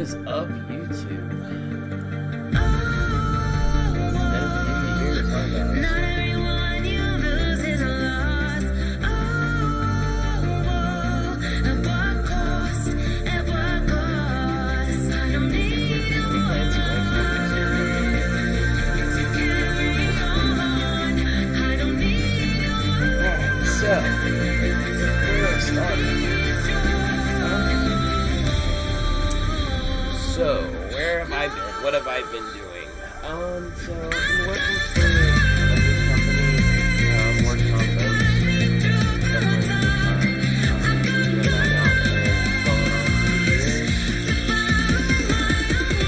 is up, YouTube? So, where have I been? What have I been doing? So I've been working for a new company. I'm working on boats. Definitely a good time. Doing that now for going on 3 years.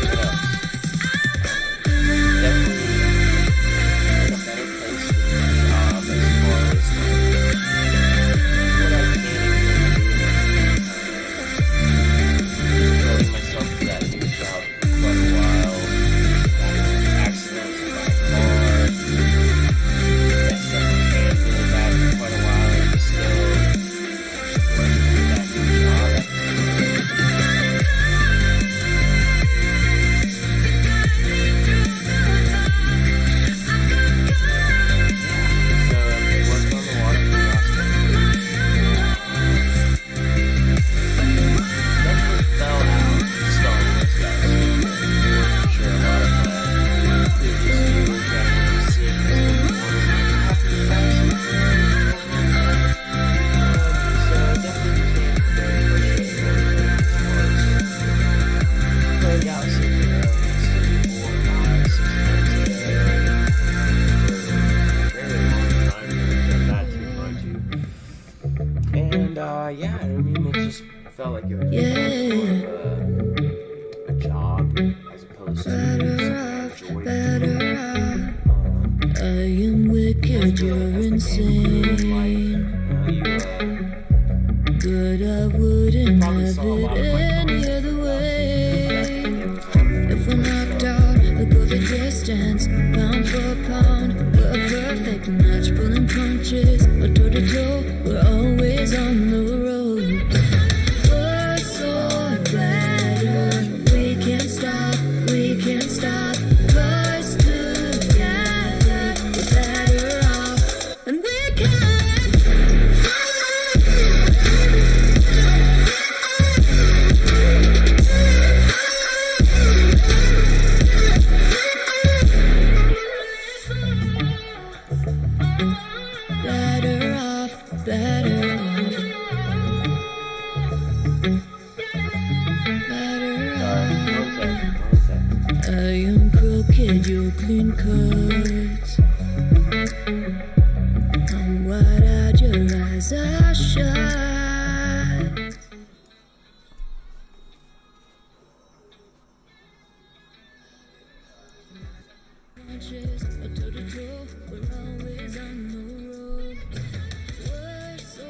What else? Definitely in a better place with my job as far as what I can devoting myself to that new job for quite a while. Got accidents in my car. Messed up my hands really bad for quite a while. And still working that new job. So I've been working on the water for the last couple of years. Definitely fell out starting this guys. I'm sure a lot of my previous viewers have seen this before. So definitely became very frustrated as far as playing out sleeping early, 4, 5, 6 times a day for a very long time. Really that too, mind you. And yeah, I mean, it just felt like it was more of a job as opposed to something I enjoyed doing. I am wicked, you're insane, but I wouldn't have it any other way. If we're knocked out, I'll go the distance, pound for pound. We're a perfect match, pulling punches, or toe to toe. We're always on the road. We're so better, we can't stop, we can't stop. 'Cause together we're better off, and we can. Better off, better off, better off. I am crooked, you're clean cut. I'm wide-eyed, your eyes are shut. Punches, a toe to toe, we're always on the road. We're so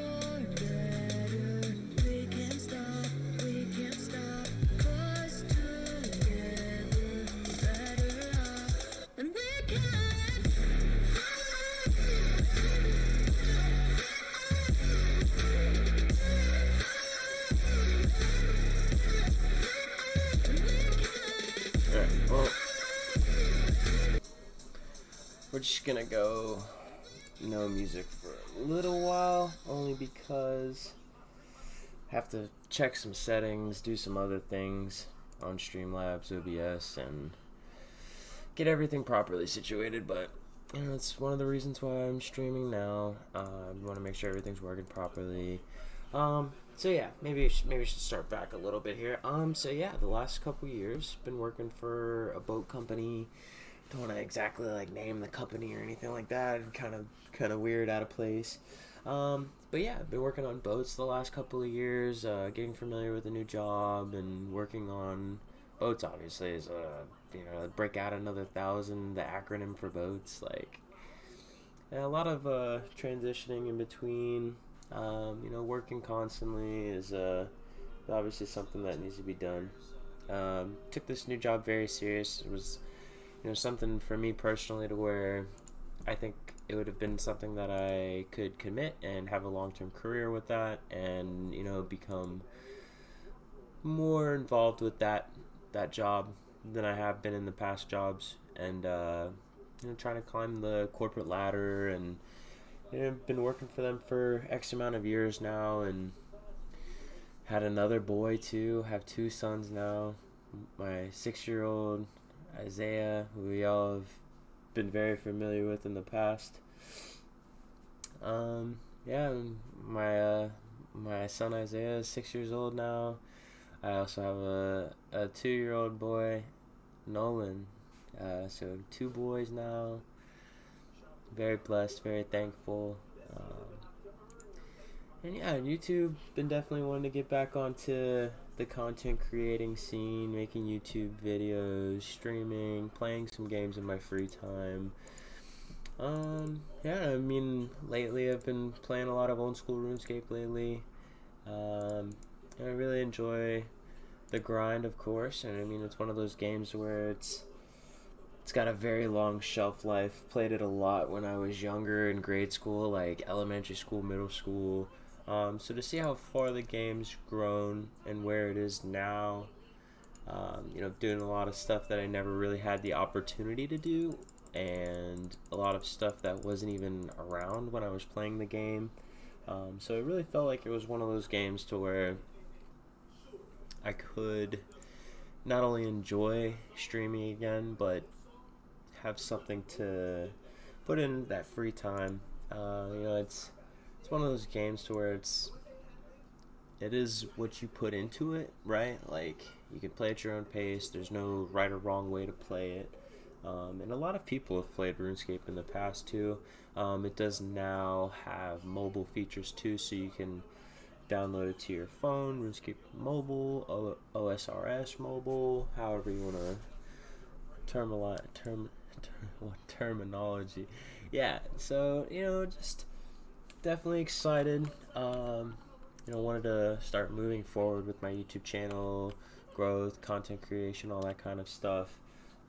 better, we can't stop, we can't stop. 'Cause together we're better off, and we can. Alright, well, we're just gonna go no music for a little while, only because I have to check some settings, do some other things on Streamlabs, OBS, and get everything properly situated. But you know, it's one of the reasons why I'm streaming now. I want to make sure everything's working properly. So yeah, maybe I should start back a little bit here. So yeah, the last couple years been working for a boat company. Don't want to exactly like name the company or anything like that. Kind of weird, out of place. But yeah, I've been working on boats the last couple of years, getting familiar with a new job and working on boats. Obviously, is break out another 1,000, the acronym for boats. Like, and a lot of transitioning in between. Working constantly is obviously something that needs to be done. Took this new job very serious. It was something for me personally to where I think it would have been something that I could commit and have a long-term career with that, and become more involved with that that job than I have been in the past jobs, and trying to climb the corporate ladder, and I've been working for them for X amount of years now, and had another boy too. Have two sons now. My 6-year-old Isaiah, who we all have been very familiar with in the past. Yeah, my son Isaiah is 6 years old now. I also have a 2-year-old boy, Nolan. So two boys now. Very blessed, very thankful. And yeah, YouTube, been definitely wanting to get back onto the content creating scene, making YouTube videos, streaming, playing some games in my free time. Yeah, I mean, lately I've been playing a lot of old school RuneScape lately. I really enjoy the grind, of course, and I mean, it's one of those games where it's got a very long shelf life. Played it a lot when I was younger in grade school, like elementary school, middle school. So to see how far the game's grown and where it is now, doing a lot of stuff that I never really had the opportunity to do, and a lot of stuff that wasn't even around when I was playing the game. So it really felt like it was one of those games to where I could not only enjoy streaming again, but have something to put in that free time. It's one of those games to where it is what you put into it, right? Like, you can play at your own pace. There's no right or wrong way to play it. And a lot of people have played RuneScape in the past too. It does now have mobile features too, so you can download it to your phone. RuneScape Mobile, OSRS Mobile, however you want to terminology. Yeah, so just definitely excited. Wanted to start moving forward with my YouTube channel, growth, content creation, all that kind of stuff.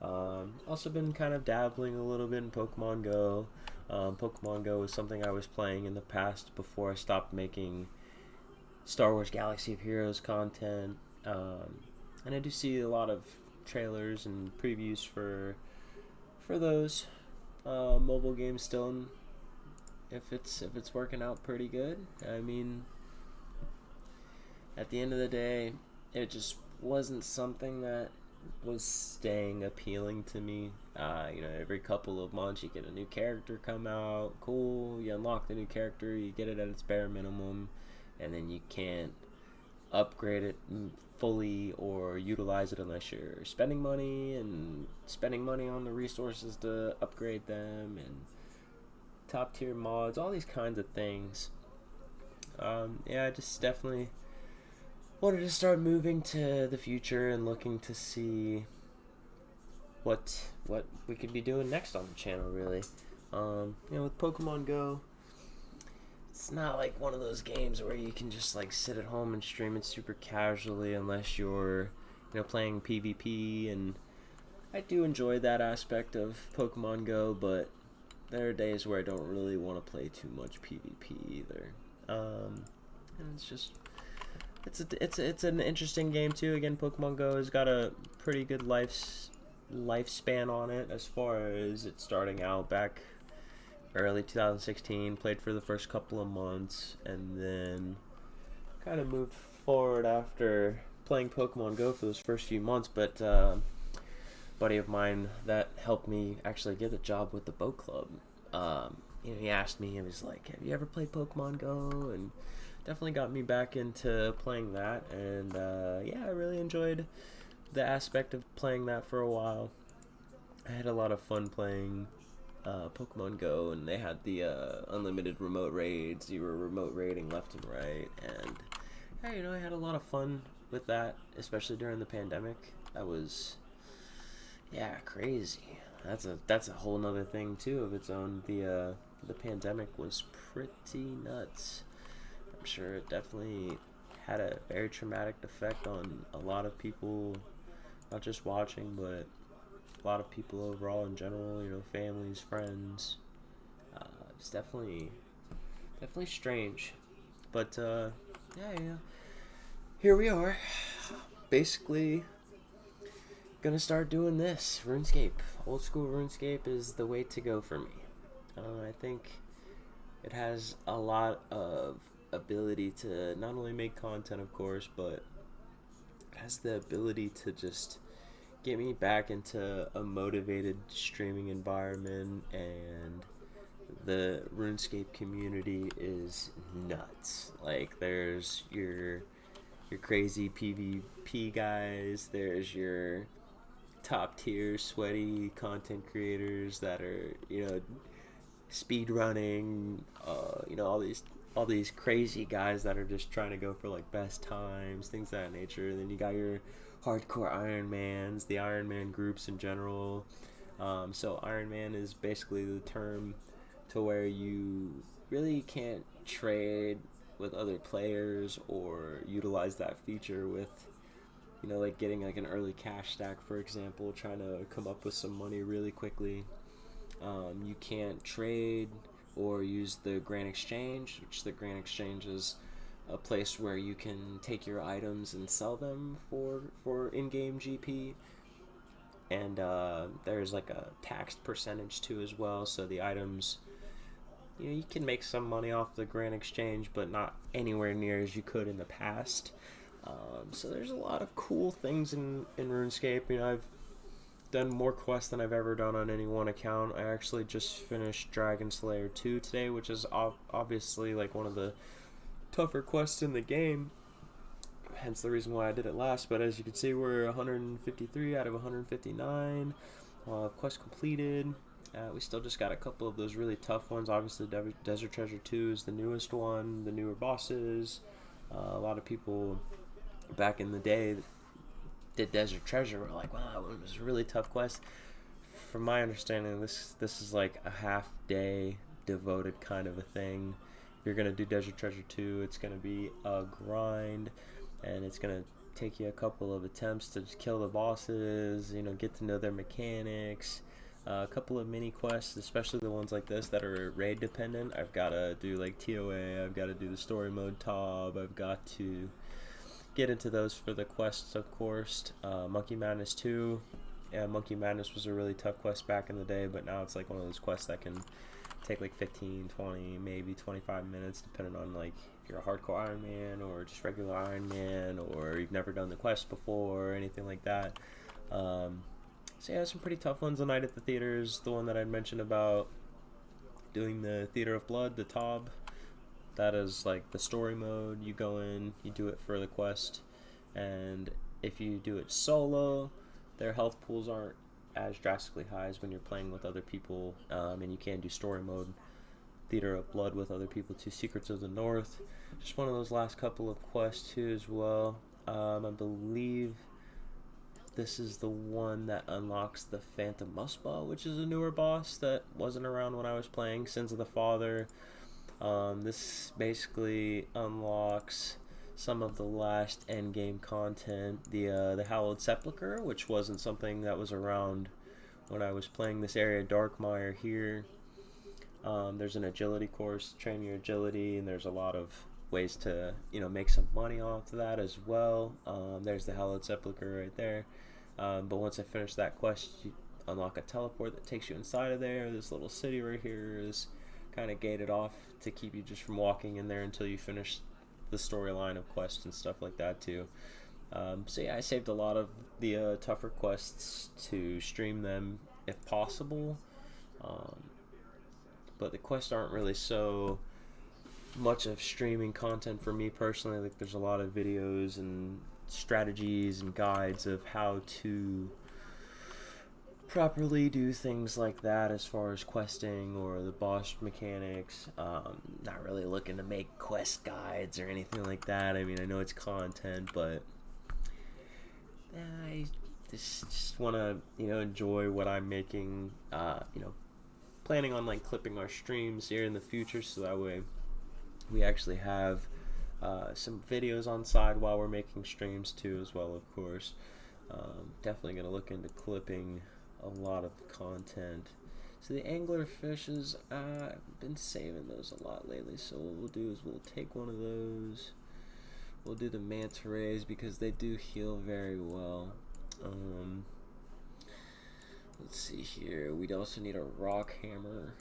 Also been kind of dabbling a little bit in Pokemon Go. Pokemon Go was something I was playing in the past before I stopped making Star Wars Galaxy of Heroes content. And I do see a lot of trailers and previews for those mobile games still, and if it's working out pretty good. I mean, at the end of the day, it just wasn't something that was staying appealing to me. Every couple of months you get a new character come out, cool, you unlock the new character, you get it at its bare minimum, and then you can't upgrade it fully or utilize it unless you're spending money on the resources to upgrade them, and top tier mods, all these kinds of things. I just definitely wanted to start moving to the future and looking to see what we could be doing next on the channel, really. With Pokemon Go, it's not like one of those games where you can just like sit at home and stream it super casually unless you're playing PvP, and I do enjoy that aspect of Pokemon Go, but there are days where I don't really want to play too much PvP either. And it's an interesting game too. Again, Pokemon Go has got a pretty good lifespan on it, as far as it starting out back early 2016, played for the first couple of months, and then kind of moved forward after playing Pokemon Go for those first few months. But buddy of mine that helped me actually get a job with the boat club, he asked me, he was like, have you ever played Pokemon Go? And definitely got me back into playing that, and I really enjoyed the aspect of playing that for a while. I had a lot of fun playing Pokemon Go, and they had the unlimited remote raids. You were remote raiding left and right, and I had a lot of fun with that, especially during the pandemic. That was crazy. That's a whole nother thing too of its own. The pandemic was pretty nuts. I'm sure it definitely had a very traumatic effect on a lot of people, not just watching, but a lot of people overall in general, families, friends. It's definitely strange, but here we are, basically gonna start doing this RuneScape. Old school RuneScape is the way to go for me. I think it has a lot of ability to not only make content, of course, but it has the ability to just get me back into a motivated streaming environment. And the RuneScape community is nuts. Like, there's your crazy PvP guys, there's your top tier sweaty content creators that are, speed running, all these crazy guys that are just trying to go for like best times, things of that nature. And then you got your hardcore Ironmans, the Ironman groups in general. So Ironman is basically the term to where you really can't trade with other players or utilize that feature with, like getting like an early cash stack, for example, trying to come up with some money really quickly. You can't trade or use the Grand Exchange, which the Grand Exchange is a place where you can take your items and sell them for in-game GP. And there's like a taxed percentage too as well, so the items, you can make some money off the Grand Exchange, but not anywhere near as you could in the past. So there's a lot of cool things in RuneScape. I've done more quests than I've ever done on any one account. I actually just finished Dragon Slayer 2 today, which is obviously like one of the tougher quests in the game, hence the reason why I did it last. But as you can see, we're 153 out of 159 quest completed. We still just got a couple of those really tough ones. Obviously, Desert Treasure 2 is the newest one, the newer bosses. A lot of people back in the day did Desert Treasure were like, wow, it was a really tough quest. From my understanding, this is like a half day devoted kind of a thing. If you're going to do Desert Treasure 2, it's going to be a grind, and it's going to take you a couple of attempts to just kill the bosses, get to know their mechanics. A couple of mini quests, especially the ones like this that are raid dependent. I've got to do like TOA, I've got to do the story mode TOB, I've got to get into those for the quests, of course. Monkey Madness 2. Yeah, Monkey Madness was a really tough quest back in the day, but now it's like one of those quests that can take like 15, 20, maybe 25 minutes, depending on like if you're a hardcore Iron Man or just regular Iron Man, or you've never done the quest before or anything like that. So yeah, some pretty tough ones. The Night at the Theaters, the one that I mentioned about doing the Theater of Blood, the TOB. That is like the story mode. You go in, you do it for the quest, and if you do it solo, their health pools aren't as drastically high as when you're playing with other people, and you can do story mode Theater of Blood with other people too. Secrets of the North, just one of those last couple of quests too as well. I believe this is the one that unlocks the Phantom Muspa, which is a newer boss that wasn't around when I was playing Sins of the Father. This basically unlocks some of the last endgame content, the Hallowed Sepulchre, which wasn't something that was around when I was playing this area, Darkmire here. There's an agility course, train your agility, and there's a lot of ways to make some money off of that as well. There's the Hallowed Sepulchre right there. But once I finish that quest, you unlock a teleport that takes you inside of there. This little city right here is kind of gated off to keep you just from walking in there until you finish the storyline of quests and stuff like that too. So yeah, I saved a lot of the tougher quests to stream them if possible. But the quests aren't really so much of streaming content for me personally. Like, there's a lot of videos and strategies and guides of how to properly do things like that as far as questing or the boss mechanics. Not really looking to make quest guides or anything like that. I mean, I know it's content, but I just want to enjoy what I'm making. Planning on like clipping our streams here in the future, so that way we actually have some videos on side while we're making streams too as well, of course. Definitely going to look into clipping a lot of content. So the angler fishes, I've been saving those a lot lately, so what we'll do is we'll take one of those. We'll do the manta rays because they do heal very well. Let's see here. We'd also need a rock hammer.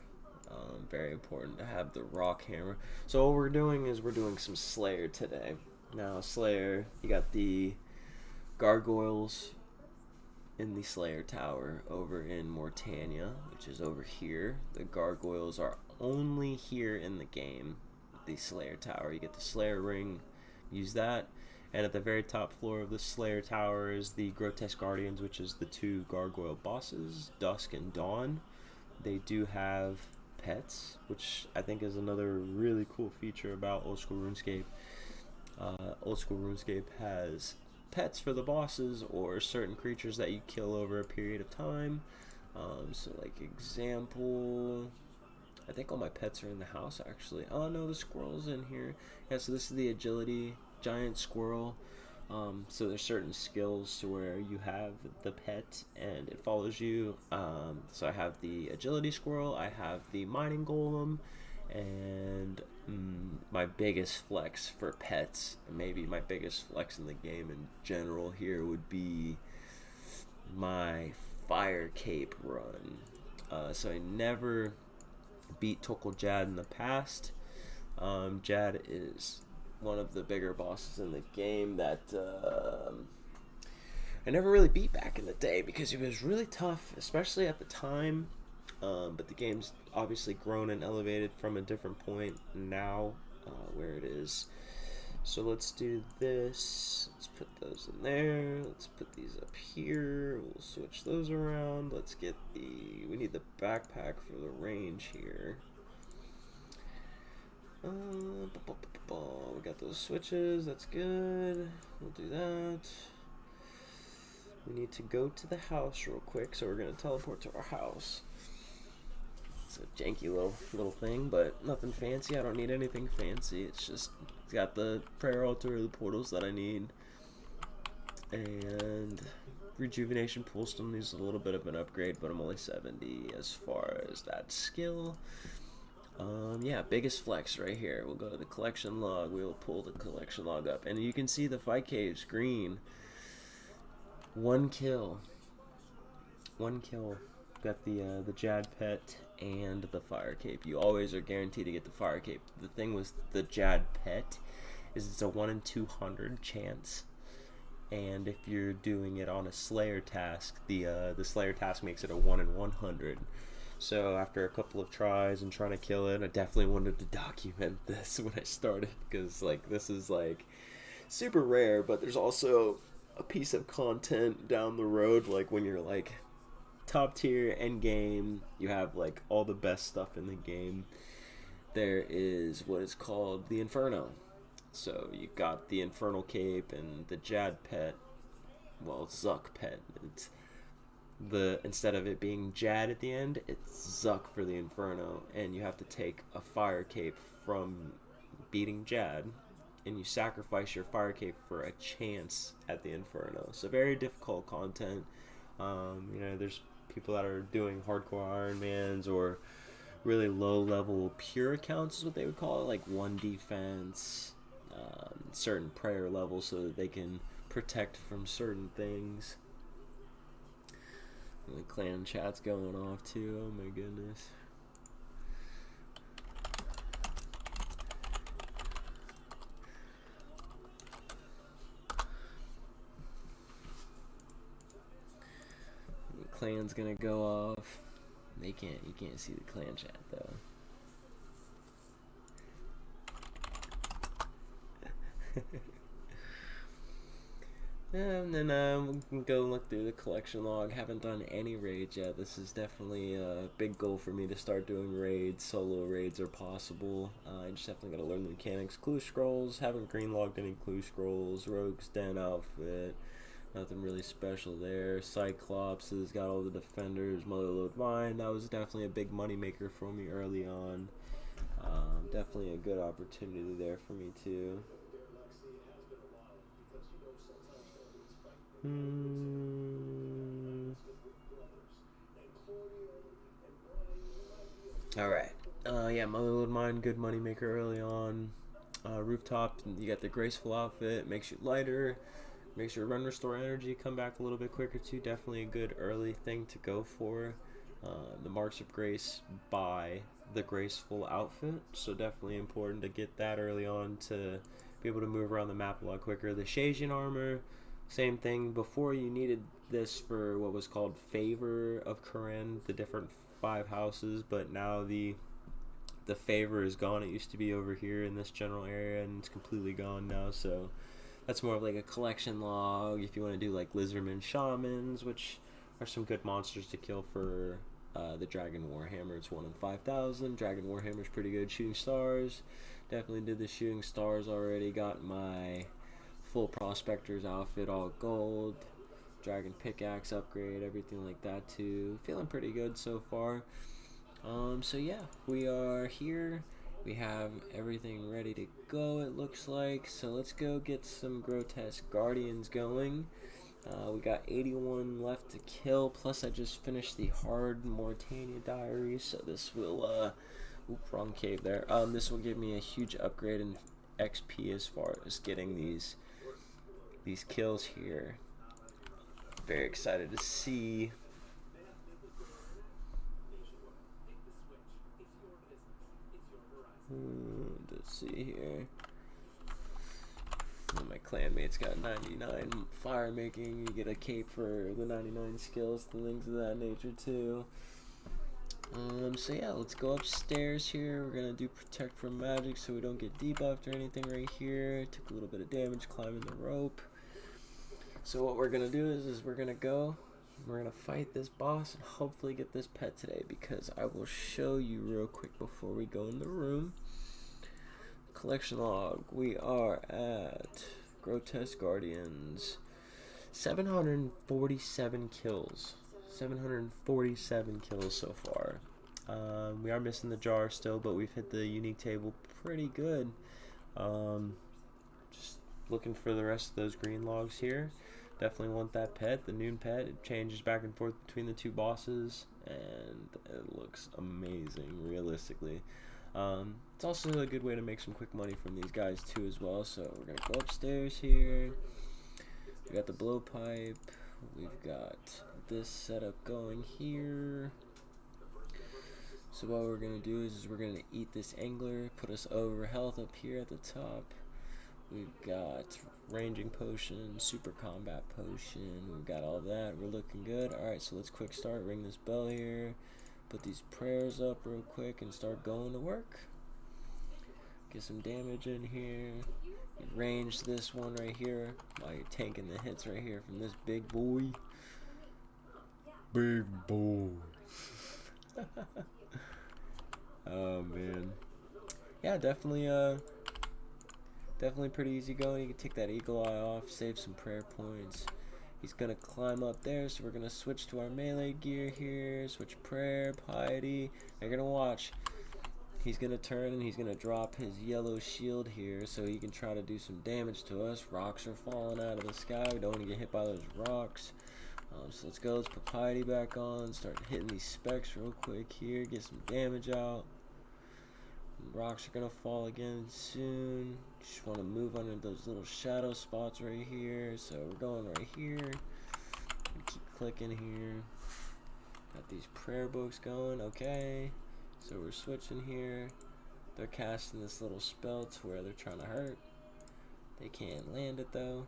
Very important to have the rock hammer. So what we're doing is we're doing some Slayer today. Now Slayer, you got the gargoyles in the Slayer Tower over in Mortania, which is over here. The gargoyles are only here in the game. The Slayer Tower, you get the Slayer ring, use that. And at the very top floor of the Slayer Tower is the Grotesque Guardians, which is the two gargoyle bosses, Dusk and Dawn. They do have pets, which I think is another really cool feature about Old School RuneScape. Old School RuneScape has pets for the bosses or certain creatures that you kill over a period of time. So like example, I think all my pets are in the house actually. Oh no, the squirrel's in here. Yeah, so this is the agility giant squirrel. So there's certain skills to where you have the pet and it follows you. So I have the agility squirrel, I have the mining golem, and my biggest flex for pets, and maybe my biggest flex in the game in general here, would be my fire cape run. So I never beat Tokal Jad in the past. Jad is one of the bigger bosses in the game that I never really beat back in the day because he was really tough, especially at the time. But the game's obviously grown and elevated from a different point now where it is. So let's do this. Let's put those in there. Let's put these up here. We'll switch those around. Let's get we need the backpack for the range here. We got those switches, that's good. We'll do that. We need to go to the house real quick, so we're gonna teleport to our house. It's a janky little thing, but nothing fancy. I don't need anything fancy. It's got the prayer altar, the portals that I need, and rejuvenation pool still needs a little bit of an upgrade, but I'm only 70 as far as that skill. Yeah, biggest flex right here. We'll go to the collection log. We'll pull the collection log up, and you can see the fight caves green. One kill. Got the Jad pet and the fire cape. You always are guaranteed to get the fire cape. The thing with the Jad pet is it's a 1 in 200 chance, and if you're doing it on a Slayer task, the Slayer task makes it a 1 in 100. So after a couple of tries and trying to kill it, I definitely wanted to document this when I started, because like this is like super rare, but there's also a piece of content down the road, like when you're like top tier end game, you have like all the best stuff in the game. There is what is called the Inferno. So you got the Infernal cape and the Jad pet, well, Zuck pet. It's instead of it being Jad at the end, it's Zuck for the Inferno, and you have to take a fire cape from beating Jad, and you sacrifice your fire cape for a chance at the Inferno. So very difficult content. There's people that are doing hardcore Iron Mans or really low level pure accounts is what they would call it, like 1 defense, certain prayer levels so that they can protect from certain things. The clan chat's going off too, oh my goodness. The clan's gonna go off. You can't see the clan chat though. And then we can go look through the collection log. Haven't done any raids yet. This is definitely a big goal for me to start doing raids. Solo raids are possible. I just definitely gotta learn the mechanics. Clue scrolls. Haven't green logged any clue scrolls. Rogue's Den outfit. Nothing really special there. Cyclops has got all the defenders. Motherlode Mine. That was definitely a big money maker for me early on. Definitely a good opportunity there for me too. Alright. Yeah, Motherlode Mine, good moneymaker early on. Rooftop, you got the graceful outfit, makes you lighter. Makes your run restore energy come back a little bit quicker too. Definitely a good early thing to go for. The Marks of Grace by the Graceful outfit, so definitely important to get that early on to be able to move around the map a lot quicker. The Shazian armor, same thing. Before, you needed this for what was called Favor of Karen, the different 5 houses, but now the favor is gone. It used to be over here in this general area, and it's completely gone now, so that's more of like a collection log if you want to do like Lizardmen Shamans, which are some good monsters to kill for the Dragon Warhammer. It's 1 in 5,000. Dragon Warhammer's pretty good. Shooting Stars, definitely did the Shooting Stars already. Got my full Prospector's outfit, all gold. Dragon Pickaxe upgrade, everything like that too. Feeling pretty good so far. So yeah, we are here. We have everything ready to go, it looks like. So let's go get some Grotesque Guardians going. We got 81 left to kill, plus I just finished the Hard Mortania Diary, so this will, wrong cave there. This will give me a huge upgrade in XP as far as getting these kills here. Very excited to see. Let's see here. My clanmate's got 99 fire making. You get a cape for the 99 skills, the things of that nature too. So yeah, let's go upstairs here. We're gonna do protect from magic so we don't get debuffed or anything right here. Took a little bit of damage climbing the rope. So what we're gonna do is we're gonna fight this boss and hopefully get this pet today, because I will show you real quick before we go in the room. Collection log, we are at Grotesque Guardians, 747 kills. 747 kills so far. We are missing the jar still, but we've hit the unique table pretty good. Just looking for the rest of those green logs here. Definitely want that pet, the noon pet. It changes back and forth between the 2 bosses, and it looks amazing, realistically. It's also a good way to make some quick money from these guys too as well. So we're gonna go upstairs here. We got the blowpipe. We've got this setup going here. So what we're gonna do is we're gonna eat this angler, put us over health up here at the top. We've got ranging potion, super combat potion. We've got all that. We're looking good. Alright, so let's quick start. Ring this bell here. Put these prayers up real quick and start going to work. Get some damage in here. Range this one right here while you're tanking the hits right here from this big boy. Big boy. Oh man. Yeah, definitely pretty easy going. You can take that eagle eye off, save some prayer points. He's gonna climb up there, so we're gonna switch to our melee gear here. Switch prayer, piety. You're gonna watch. He's gonna turn and he's gonna drop his yellow shield here, so he can try to do some damage to us. Rocks are falling out of the sky. We don't want to get hit by those rocks. So let's go. Let's put piety back on. Start hitting these specs real quick here. Get some damage out. Rocks are gonna fall again soon. Just want to move under those little shadow spots right here. So we're going right here. Keep clicking here. Got these prayer books going. Okay. So we're switching here. They're casting this little spell to where they're trying to hurt. They can't land it though.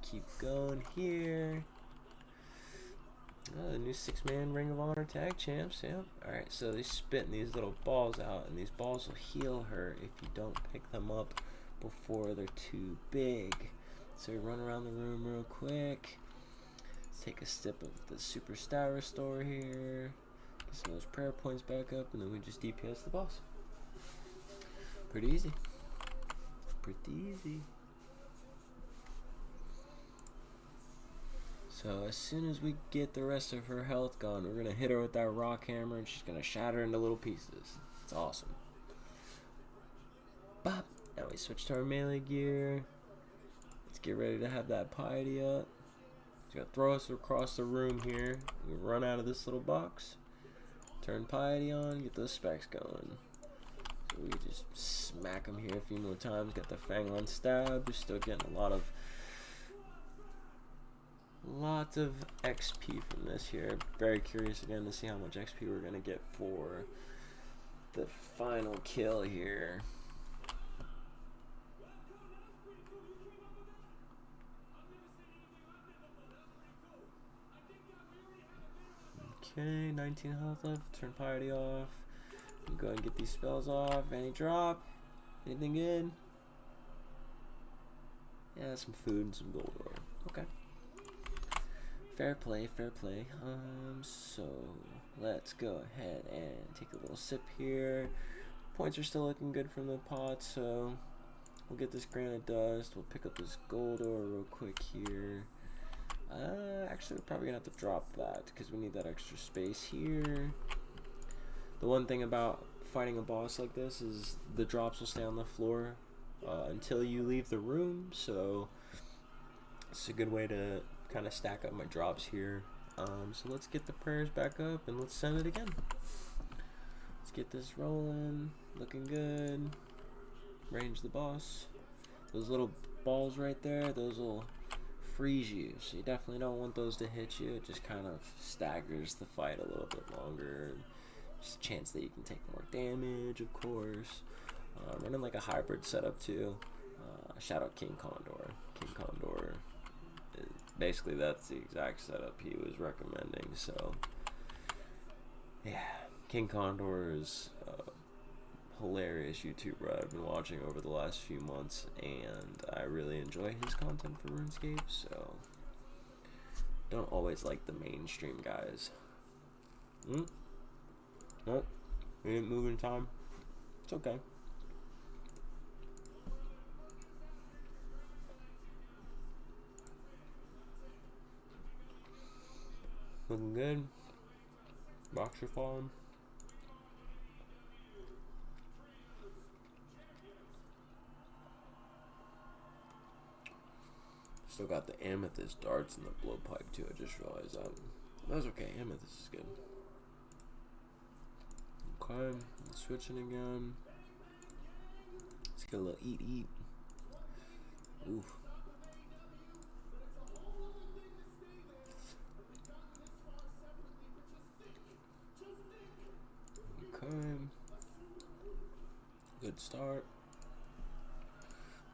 Keep going here. Oh, the new 6-man Ring of Honor tag champs, yeah. Alright, so they're spitting these little balls out, and these balls will heal her if you don't pick them up before they're too big. So we run around the room real quick. Let's take a sip of the Super Star Restore here. Get some of those prayer points back up, and then we just DPS the boss. Pretty easy. Pretty easy. So as soon as we get the rest of her health gone, we're gonna hit her with that rock hammer and she's gonna shatter into little pieces. It's awesome. Bop. Now we switch to our melee gear. Let's get ready to have that piety up. She's gonna throw us across the room here. We run out of this little box. Turn piety on, get those specs going. So we just smack them here a few more times. Got the Fanglon stab. We're still getting a lot of Lots of XP from this here. Very curious again to see how much XP we're gonna get for the final kill here. Okay, 19 health left. Turn piety off. Go ahead and get these spells off. Any drop? Anything good? Yeah, some food and some gold ore. Okay. Fair play, fair play. So let's go ahead and take a little sip here. Points are still looking good from the pot, so we'll get this granite dust. We'll pick up this gold ore real quick here. Actually, we're probably gonna have to drop that because we need that extra space here. The one thing about fighting a boss like this is the drops will stay on the floor until you leave the room, so it's a good way to kind of stack up my drops here. So let's get the prayers back up and let's send it again. Let's get this rolling, looking good. Range the boss. Those little balls right there, those will freeze you, so you definitely don't want those to hit you. It just kind of staggers the fight a little bit longer. Just a chance that you can take more damage, of course. Running like a hybrid setup too. Shout out King Condor. King Condor, basically that's the exact setup he was recommending. So yeah, King Condor is a hilarious YouTuber I've been watching over the last few months, and I really enjoy his content for RuneScape. So don't always like the mainstream guys. Nope, we didn't move in time. It's okay. Looking good. Boxer falling. Still got the amethyst darts and the blowpipe too. I just realized that. That's okay. Amethyst is good. Okay, switching again. Let's get a little eat. Oof. Okay. Good start.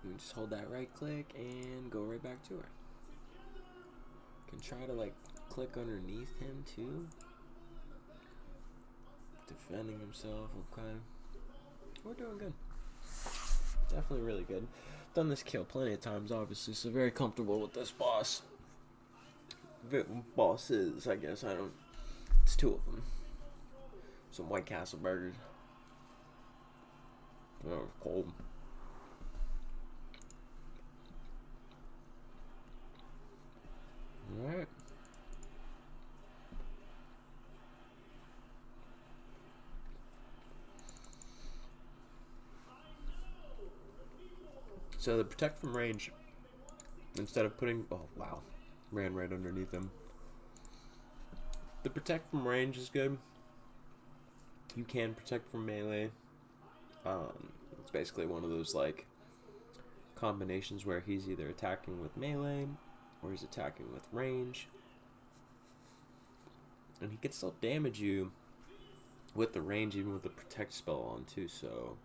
You just hold that right click and go right back to her. Can try to like click underneath him too. Defending himself, okay. We're doing good. Definitely really good. Done this kill plenty of times, obviously, so very comfortable with this boss. Bosses, I guess. I don't. It's two of them. Some White Castle burgers. Oh, cold. Alright. So the protect from range, instead of putting, oh wow, ran right underneath him. The protect from range is good. You can protect from melee. It's basically one of those like combinations where he's either attacking with melee or he's attacking with range, and he can still damage you with the range even with the protect spell on too. So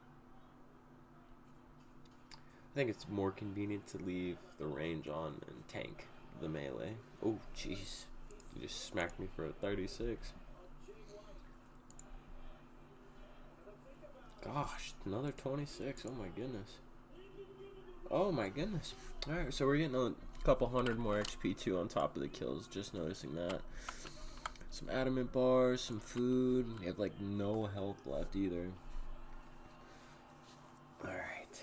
I think it's more convenient to leave the range on and tank the melee. Oh jeez, you just smacked me for a 36. Gosh, another 26. Oh my goodness. Oh my goodness. Alright, so we're getting a couple hundred more XP too on top of the kills. Just noticing that. Some adamant bars, some food. We have like no health left either. Alright.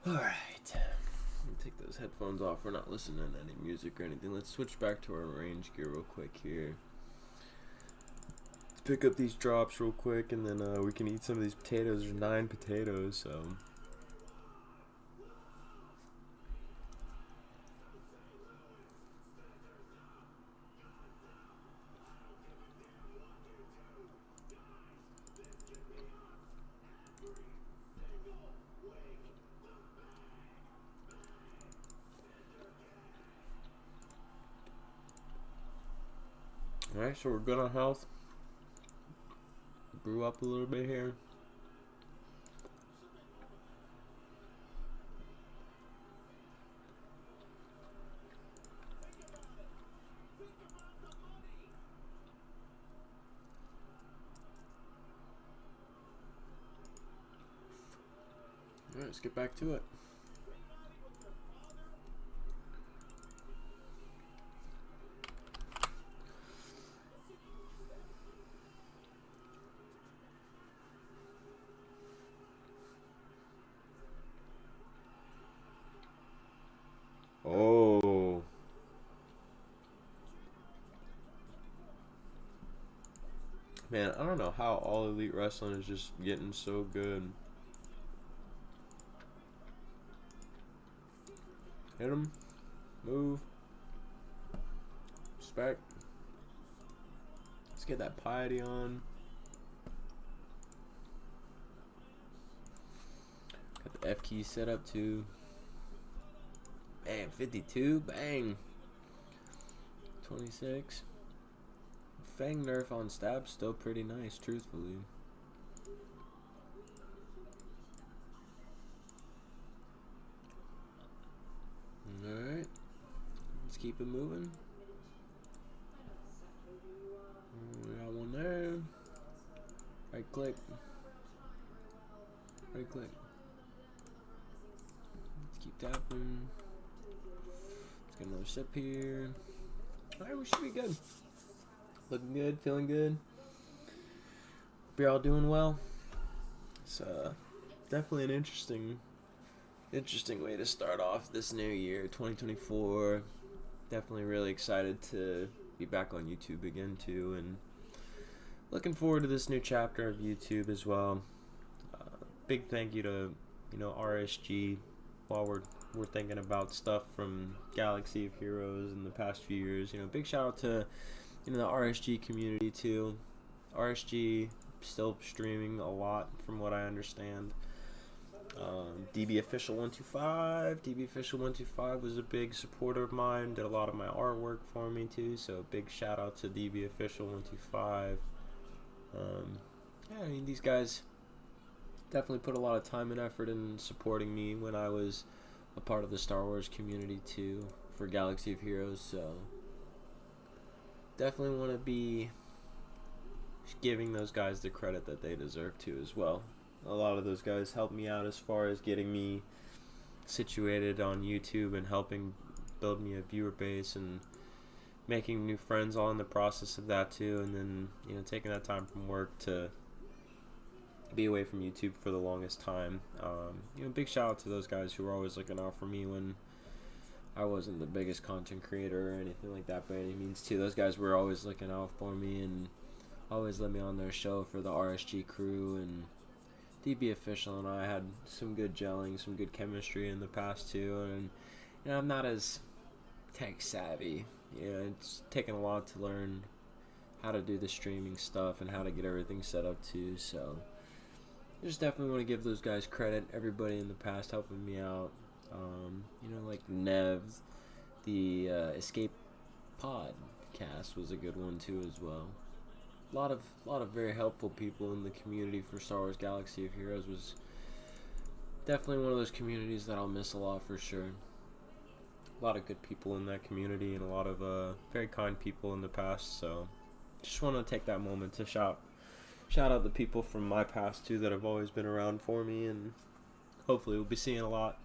Alright. Take those headphones off. We're not listening to any music or anything. Let's switch back to our range gear real quick here. Let's pick up these drops real quick, and then we can eat some of these potatoes. There's 9 potatoes, so. Alright, so we're good on health. Brew up a little bit here. Alright, let's get back to it. Oh. Man, I don't know how All Elite Wrestling is just getting so good. Hit him. Move. Respect. Let's get that piety on. Got the F key set up too. Bang, 52. Bang. 26. Fang nerf on stab still pretty nice, truthfully. Alright. Let's keep it moving. We got one there. Right click. Right click. Let's keep tapping. Let's get another sip here. Alright, we should be good. Looking good, feeling good. Hope you're all doing well. It's definitely an interesting way to start off this new year, 2024. Definitely really excited to be back on YouTube again too, and looking forward to this new chapter of YouTube as well. Big thank you to RSG while we're thinking about stuff from Galaxy of Heroes in the past few years. Big shout out to the RSG community too. RSG still streaming a lot from what I understand. DB Official 125 was a big supporter of mine, did a lot of my artwork for me too, so big shout out to DB Official 125. These guys definitely put a lot of time and effort in supporting me when I was a part of the Star Wars community too for Galaxy of Heroes, so definitely want to be giving those guys the credit that they deserve to as well. A lot of those guys helped me out as far as getting me situated on YouTube and helping build me a viewer base and making new friends all in the process of that too, and then taking that time from work to be away from YouTube for the longest time. Big shout out to those guys who were always looking out for me when I wasn't the biggest content creator or anything like that by any means too. Those guys were always looking out for me and always let me on their show for the RSG crew, and DB Official and I had some good gelling, some good chemistry in the past too, and I'm not as tech savvy. It's taken a lot to learn how to do the streaming stuff and how to get everything set up too, so I just definitely want to give those guys credit. Everybody in the past helping me out. Like Nev, the Escape podcast was a good one too as well. A lot of very helpful people in the community for Star Wars Galaxy of Heroes. Was definitely one of those communities that I'll miss a lot for sure. A lot of good people in that community and a lot of very kind people in the past, so just want to take that moment to shout out the people from my past too that have always been around for me, and hopefully we'll be seeing a lot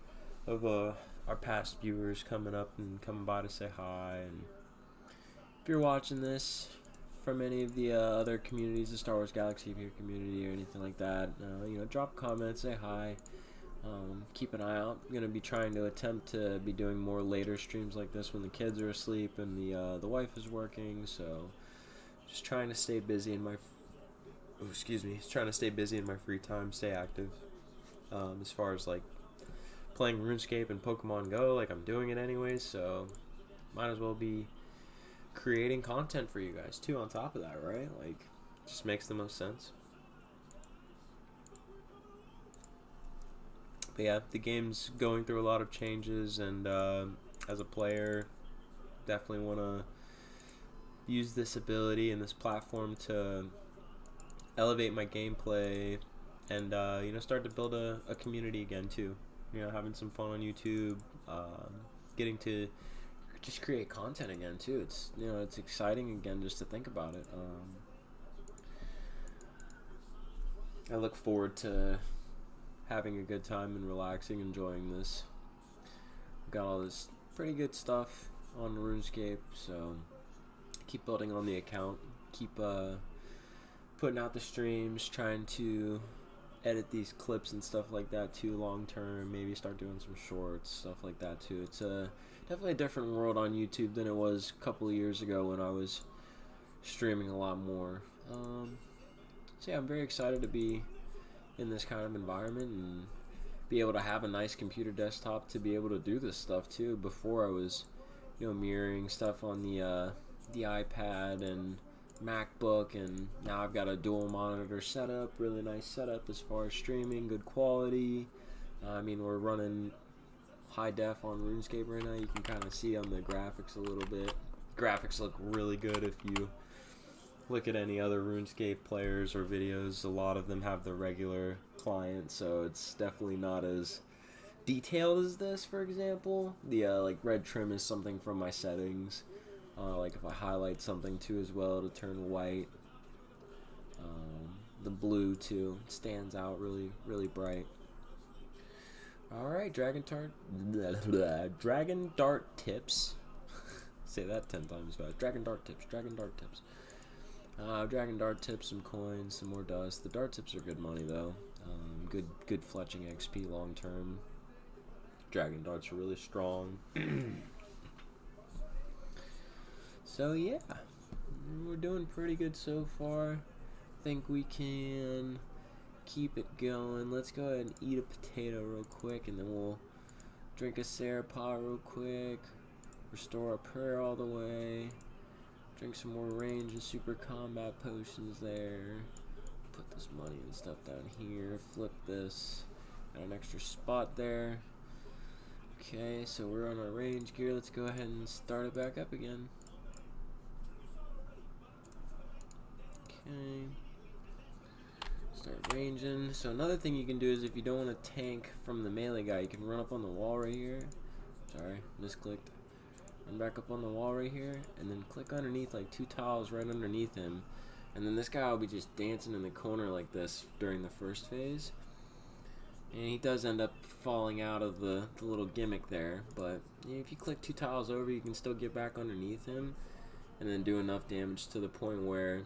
of our past viewers coming up and coming by to say hi. And if you're watching this from any of the other communities, the Star Wars Galaxy of Heroes community or anything like that, drop comments, say hi. Keep an eye out. I'm going to be trying to attempt to be doing more later streams like this when the kids are asleep and the wife is working, so just trying to stay busy in my free time, stay active. As far as like playing RuneScape and Pokemon Go, like I'm doing it anyways, so might as well be creating content for you guys too on top of that, right? Like, just makes the most sense. But yeah, the game's going through a lot of changes, and as a player, definitely want to use this ability and this platform to elevate my gameplay and start to build a community again too. Having some fun on YouTube, getting to just create content again too. It's exciting again just to think about it. I look forward to having a good time and relaxing, enjoying this. Got all this pretty good stuff on RuneScape, so keep building on the account, keep putting out the streams, trying to edit these clips and stuff like that too long term, maybe start doing some shorts, stuff like that too. It's definitely a different world on YouTube than it was a couple of years ago when I was streaming a lot more. So yeah, I'm very excited to be in this kind of environment and be able to have a nice computer desktop to be able to do this stuff too. Before I was, mirroring stuff on the iPad and MacBook, and now I've got a dual monitor setup, really nice setup as far as streaming, good quality. We're running high def on RuneScape right now. You can kind of see on the graphics a little bit. Graphics look really good if you look at any other RuneScape players or videos. A lot of them have the regular client, so it's definitely not as detailed as this, for example. The red trim is something from my settings. Like if I highlight something too as well to turn white. The blue too stands out really, really bright. Alright, Dragon Dart tips. Say that 10 times fast. Dragon Dart tips. Dragon Dart tips, some coins, some more dust. The dart tips are good money though. Good fletching XP long term. Dragon darts are really strong. So yeah, we're doing pretty good so far. Think we can keep it going. Let's go ahead and eat a potato real quick, and then we'll drink a Sarapah real quick. Restore our prayer all the way. Drink some more range and super combat potions there. Put this money and stuff down here. Flip this. Got an extra spot there. Okay, so we're on our range gear. Let's go ahead and start it back up again. Okay. Start ranging. So another thing you can do is if you don't want to tank from the melee guy, you can run up on the wall right here. Sorry, misclicked. Run back up on the wall right here, and then click underneath, like 2 tiles right underneath him. And then this guy will be just dancing in the corner like this during the first phase. And he does end up falling out of the little gimmick there. But if you click 2 tiles over, you can still get back underneath him. And then do enough damage to the point where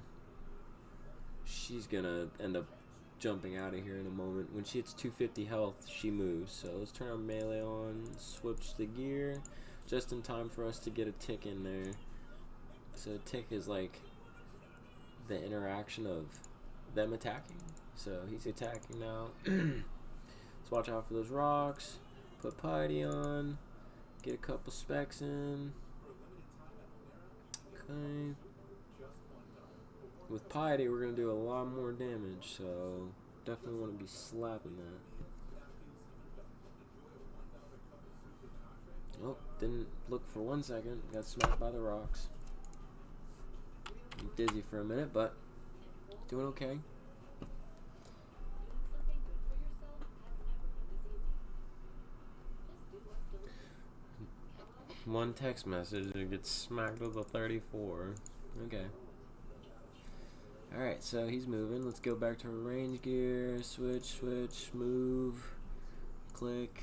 she's going to end up jumping out of here in a moment. When she hits 250 health, she moves. So let's turn our melee on, switch the gear. Just in time for us to get a tick in there. So a tick is like the interaction of them attacking. So he's attacking now. Let's watch out for those rocks. Put piety on. Get a couple specs in. Okay. With piety, we're going to do a lot more damage. So definitely want to be slapping that. Oh, didn't look for 1 second. Got smacked by the rocks. I'm dizzy for a minute, but doing okay. One text message and gets smacked with a 34. Okay. Alright, so he's moving. Let's go back to our range gear. Switch, move. Click.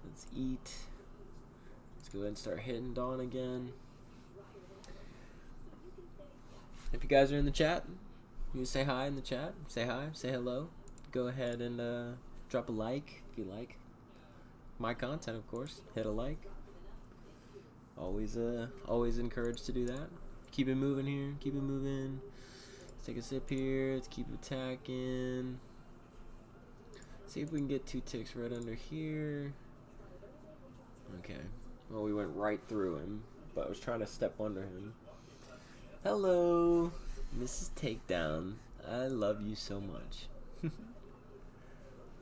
Let's eat. Let's go ahead and start hitting Dawn again. If you guys are in the chat, you say hi in the chat. Say hi, say hello. Go ahead and drop a like if you like my content, of course. Hit a like. Always encouraged to do that. Keep it moving here. Keep it moving. Let's take a sip here. Let's keep attacking. See if we can get 2 ticks right under here. Okay. Well, we went right through him, but I was trying to step under him. Hello, Mrs. Takedown. I love you so much.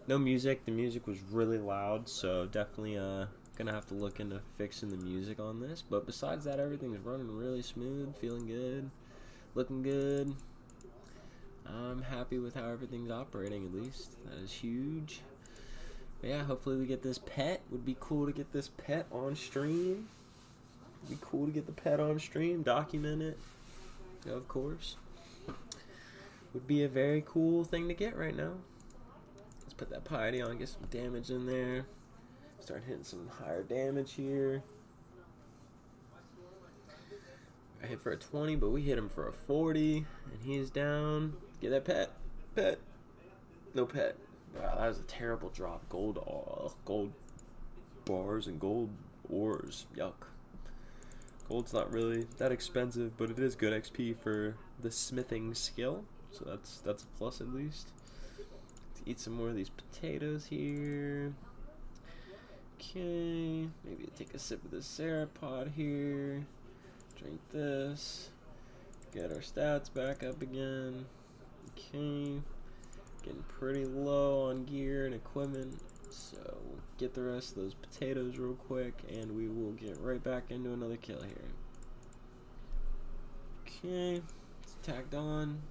No music. The music was really loud, so definitely Gonna have to look into fixing the music on this, but besides that, everything's running really smooth, feeling good, looking good. I'm happy with how everything's operating, at least. That is huge. But yeah, hopefully we get this pet. Would be cool to get this pet on stream. Would be cool to get the pet on stream, document it, of course. Would be a very cool thing to get right now. Let's put that piety on, get some damage in there. Start hitting some higher damage here. I hit for a 20, but we hit him for a 40, and he's down. Get that pet. Pet. No pet. Wow, that was a terrible drop. Gold bars and gold ores. Yuck. Gold's not really that expensive, but it is good XP for the smithing skill. So that's a plus at least. Let's eat some more of these potatoes here. Okay, maybe take a sip of this Serapod here. Drink this. Get our stats back up again. Okay, getting pretty low on gear and equipment, so we'll get the rest of those potatoes real quick, and we will get right back into another kill here. Okay, it's tagged on.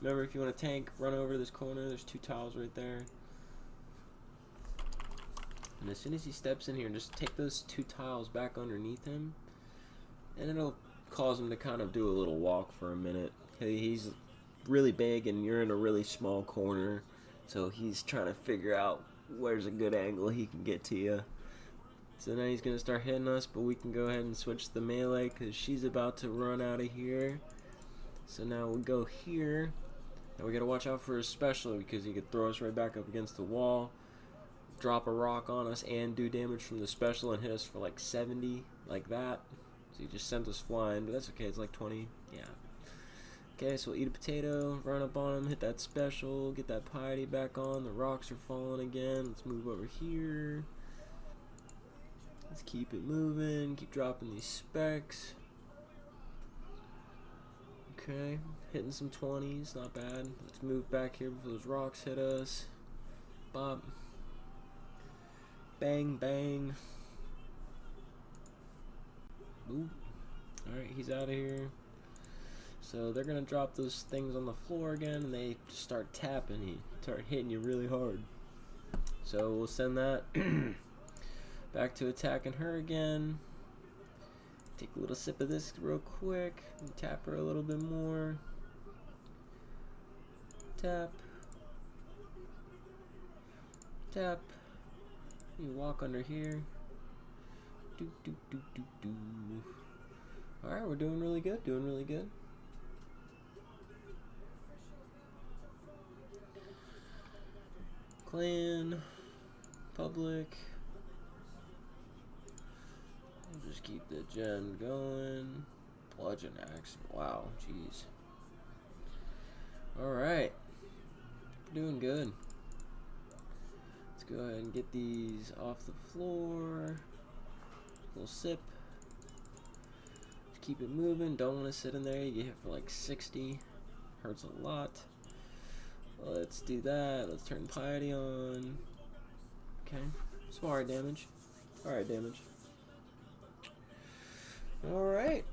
Remember, if you want to tank, run over to this corner. There's 2 tiles right there. And as soon as he steps in here, just take those 2 tiles back underneath him, and it'll cause him to kind of do a little walk for a minute. He's really big, and you're in a really small corner, so he's trying to figure out where's a good angle he can get to you. So now he's going to start hitting us, but we can go ahead and switch the melee because she's about to run out of here. So now we'll go here. Now we got to watch out for his special because he could throw us right back up against the wall, drop a rock on us, and do damage from the special and hit us for like 70, like that. So he just sent us flying, but that's okay. It's like 20. Yeah. Okay, so we'll eat a potato, run up on him, hit that special, get that piety back on. The rocks are falling again. Let's move over here. Let's keep it moving. Keep dropping these specs. Okay, hitting some 20s, not bad. Let's move back here before those rocks hit us. Bop. Bang, bang. Ooh. Alright, he's out of here. So they're going to drop those things on the floor again, and they just start tapping you. Start hitting you really hard. So we'll send that back to attacking her again. Take a little sip of this real quick. And tap her a little bit more. Tap. Tap. You walk under here. Do, do, do, do, do. Alright, we're doing really good. Doing really good. Clan. Public. We'll just keep the gen going. Bludgeon axe. Wow, jeez. Alright. Doing good. Let's go ahead and get these off the floor. Little sip. Just keep it moving. Don't want to sit in there. You get hit for like 60. Hurts a lot. Let's do that. Let's turn piety on. Okay. Some alright damage. Alright damage. Alright.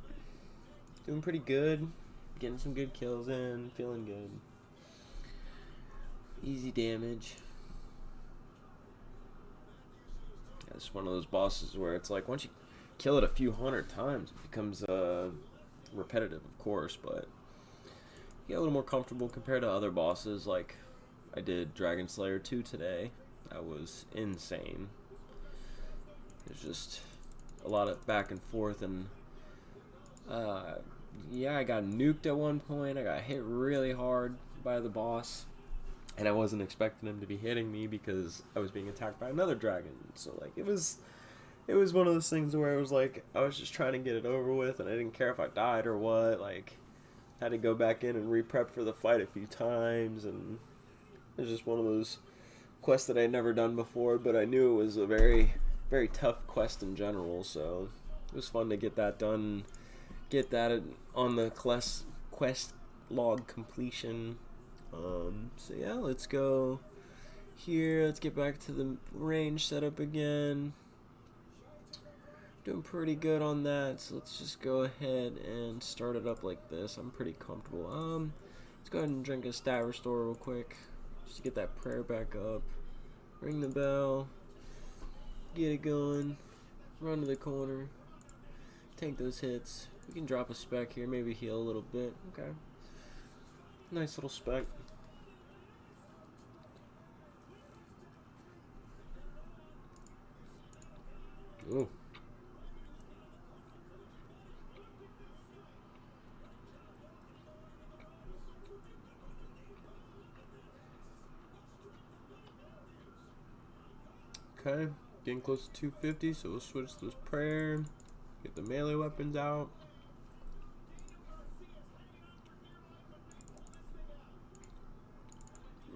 Doing pretty good. Getting some good kills in. Feeling good. Easy damage. Yeah, it's one of those bosses where it's like once you kill it a few hundred times, it becomes repetitive, of course, but you get a little more comfortable compared to other bosses. Like I did Dragon Slayer 2 today. That was insane. There's just a lot of back and forth, and yeah, I got nuked at one point. I got hit really hard by the boss, and I wasn't expecting him to be hitting me because I was being attacked by another dragon. So like it was one of those things where it was like I was just trying to get it over with, and I didn't care if I died or what. Like had to go back in and re-prep for the fight a few times, and it was just one of those quests that I'd never done before, but I knew it was a very, very tough quest in general, so it was fun to get that done, get that on the quest log completion. So yeah, let's go here. Let's get back to the range setup again. Doing pretty good on that, so let's just go ahead and start it up like this. I'm pretty comfortable. Let's go ahead and drink a stat restore real quick, just to get that prayer back up. Ring the bell, get it going, run to the corner, take those hits. We can drop a spec here, maybe heal a little bit. Okay, nice little spec. Ooh. Okay, getting close to 250, so we'll switch this prayer, get the melee weapons out.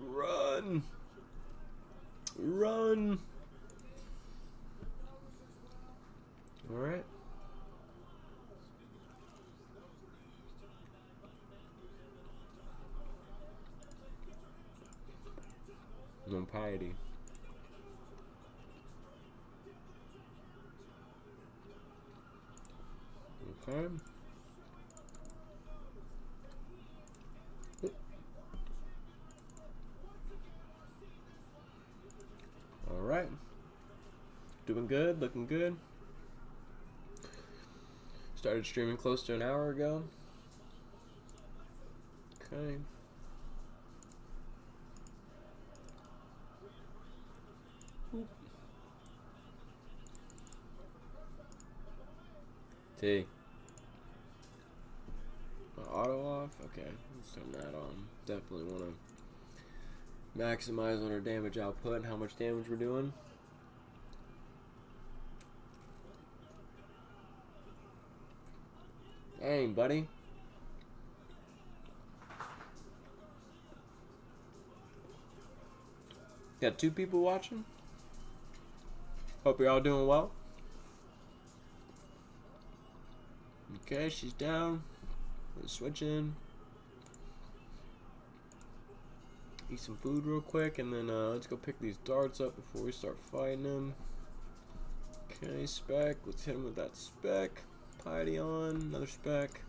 Run! Run! Alright. No piety. Okay. Alright. Doing good, looking good. Started streaming close to an hour ago. Okay. T. Auto off? Okay, let's turn that on. Definitely want to maximize on our damage output and how much damage we're doing. Dang, buddy. Got 2 people watching. Hope you're all doing well. Okay, she's down. Let's switch in. Eat some food real quick, and then let's go pick these darts up before we start fighting them. Okay, spec. Let's hit him with that spec. Piety on. Another spec.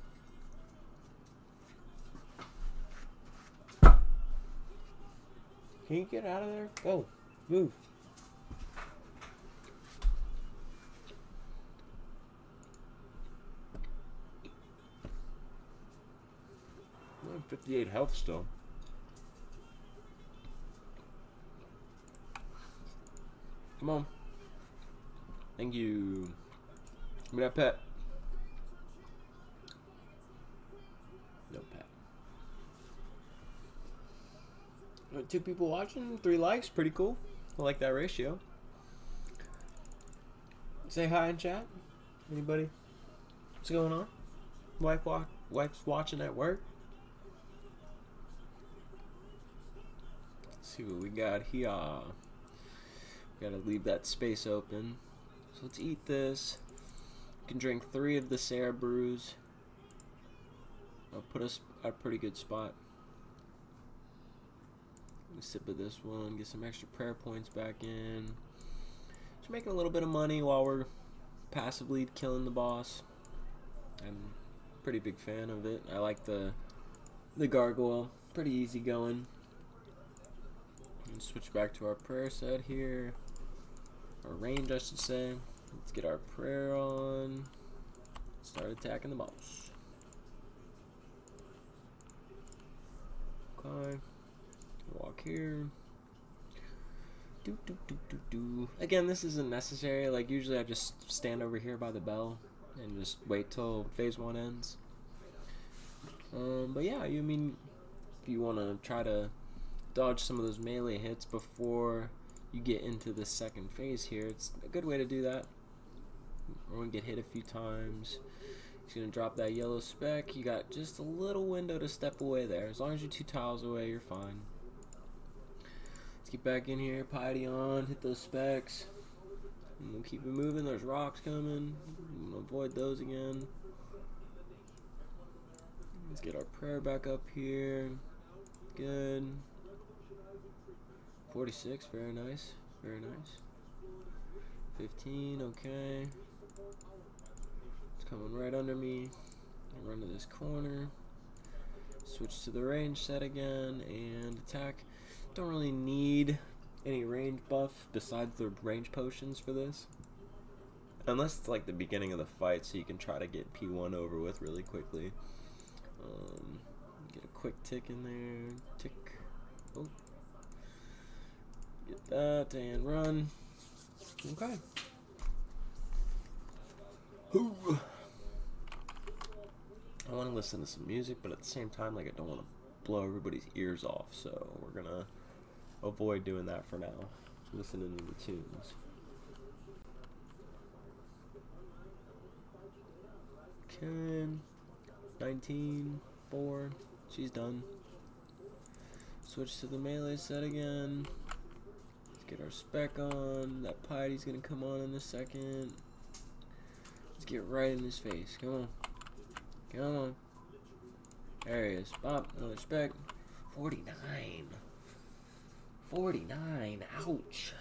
Can you get out of there? Go. Move. 58 health still. Come on. Thank you. Give me that pet. No pet. 2 people watching, 3 likes, pretty cool. I like that ratio. Say hi in chat. Anybody? What's going on? Wife's watching at work. Let's see what we got here. Gotta leave that space open. So let's eat this. We can drink 3 of the Sarah brews. I'll put us at a pretty good spot. A sip of this one, get some extra prayer points back in. Just making a little bit of money while we're passively killing the boss. I'm a pretty big fan of it. I like the gargoyle, pretty easy going. And switch back to our prayer set here, or range I should say. Let's get our prayer on. Start attacking the boss. Okay. Walk here. Again, this isn't necessary. Like, usually I just stand over here by the bell and just wait till phase 1 ends. But yeah, you mean if you want to try to dodge some of those melee hits before you get into the second phase here, it's a good way to do that. We're gonna get hit a few times. He's gonna drop that yellow spec. You got just a little window to step away there. As long as you're 2 tiles away, you're fine. Let's get back in here, piety on, hit those specs. And we'll keep it moving. There's rocks coming. We'll avoid those again. Let's get our prayer back up here. Good. 46, very nice. Very nice. 15, okay. It's coming right under me. I run to this corner. Switch to the range set again and attack. Don't really need any range buff besides the range potions for this. Unless it's like the beginning of the fight, so you can try to get P1 over with really quickly. Get a quick tick in there. Tick. Oh. Get that and run. Okay. Ooh. I want to listen to some music, but at the same time, like, I don't want to blow everybody's ears off, so we're gonna avoid doing that for now. Listening to the tunes. Okay. 19, 4. She's done. Switch to the melee set again. Let's get our spec on. That piety's gonna come on in a second. Let's get right in his face. Come on. Come on. There he is. Bop. Another spec. 49. 49. Ouch.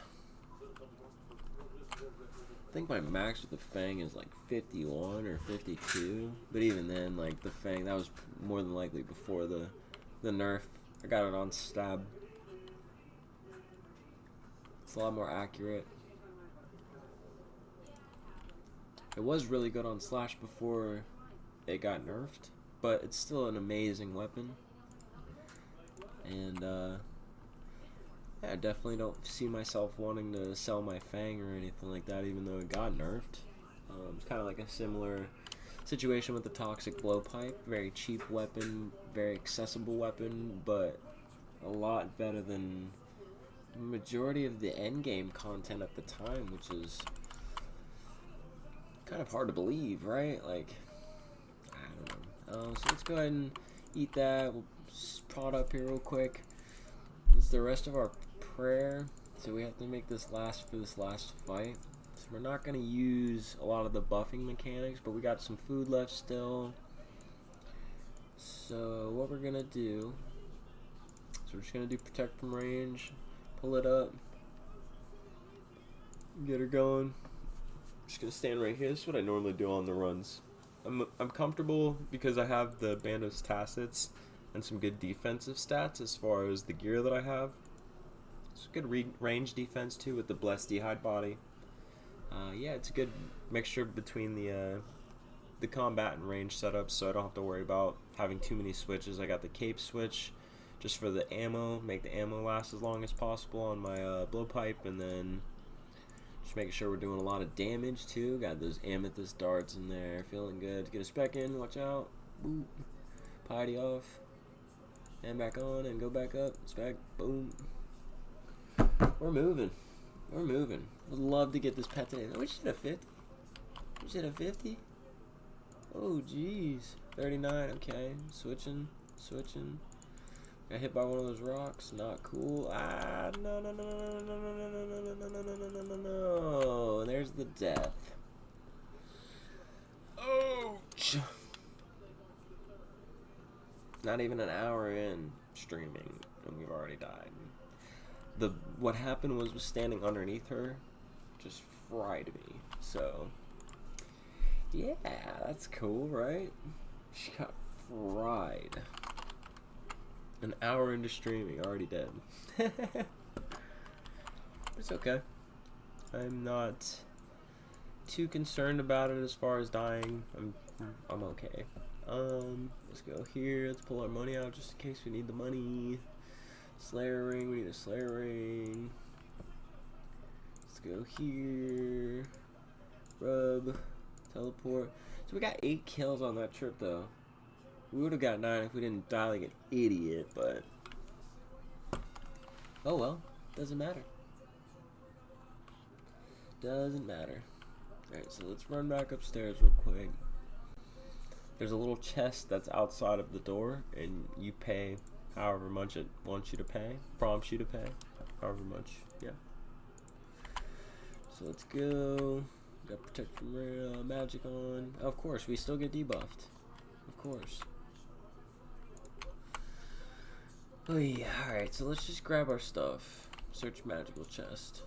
I think my max with the Fang is like 51 or 52. But even then, like, the Fang, that was more than likely before the nerf. I got it on stab. It's a lot more accurate. It was really good on slash before it got nerfed, but it's still an amazing weapon. And yeah, I definitely don't see myself wanting to sell my Fang or anything like that, even though it got nerfed. It's kind of like a similar situation with the Toxic Blowpipe. Very cheap weapon, very accessible weapon, but a lot better than the majority of the endgame content at the time, which is kind of hard to believe, right? Like, I don't know. So let's go ahead and eat that. We'll prod up here real quick. It's the rest of our prayer, so we have to make this last for this last fight. So we're not going to use a lot of the buffing mechanics, but we got some food left still. So what we're going to do, so we're just going to do protect from range, pull it up, get her going. Just going to stand right here. This is what I normally do on the runs. I'm comfortable because I have the Bandos Tacits and some good defensive stats as far as the gear that I have. It's good range defense too with the Blessed D'Hide body. Yeah, it's a good mixture between the combat and range setups, so I don't have to worry about having too many switches. I got the cape switch just for the ammo, make the ammo last as long as possible on my blowpipe, and then just making sure we're doing a lot of damage too. Got those amethyst darts in there, feeling good. Get a spec in, watch out. Boop. Piety off. And back on and go back up. Spec. Boom. We're moving. We're moving. Would love to get this pet today. Oh, we should have 50. We should have 50. Oh, jeez. 39. Okay. Switching. Switching. Got hit by one of those rocks. Not cool. Ah, no, no, no, no, no, no, no, no, no, no, no, no, no, no, no. There's the death. Ouch. Not even an hour in streaming, and we've already died. What happened was standing underneath her just fried me. So, yeah, that's cool, right? She got fried. An hour into streaming, already dead. It's okay. I'm not too concerned about it as far as dying. I'm okay. Let's go here. Let's pull our money out just in case we need the money. Slayer ring. We need a Slayer ring. Let's go here. Rub. Teleport. So we got 8 kills on that trip though. We would have got 9 if we didn't die like an idiot, but oh well, doesn't matter. Doesn't matter. Alright, so let's run back upstairs real quick. There's a little chest that's outside of the door, and you pay however much it wants you to pay, prompts you to pay, however much, yeah. So let's go. Got protect from magic on. Of course, we still get debuffed. Of course. Oh yeah, alright, so let's just grab our stuff. Search magical chest.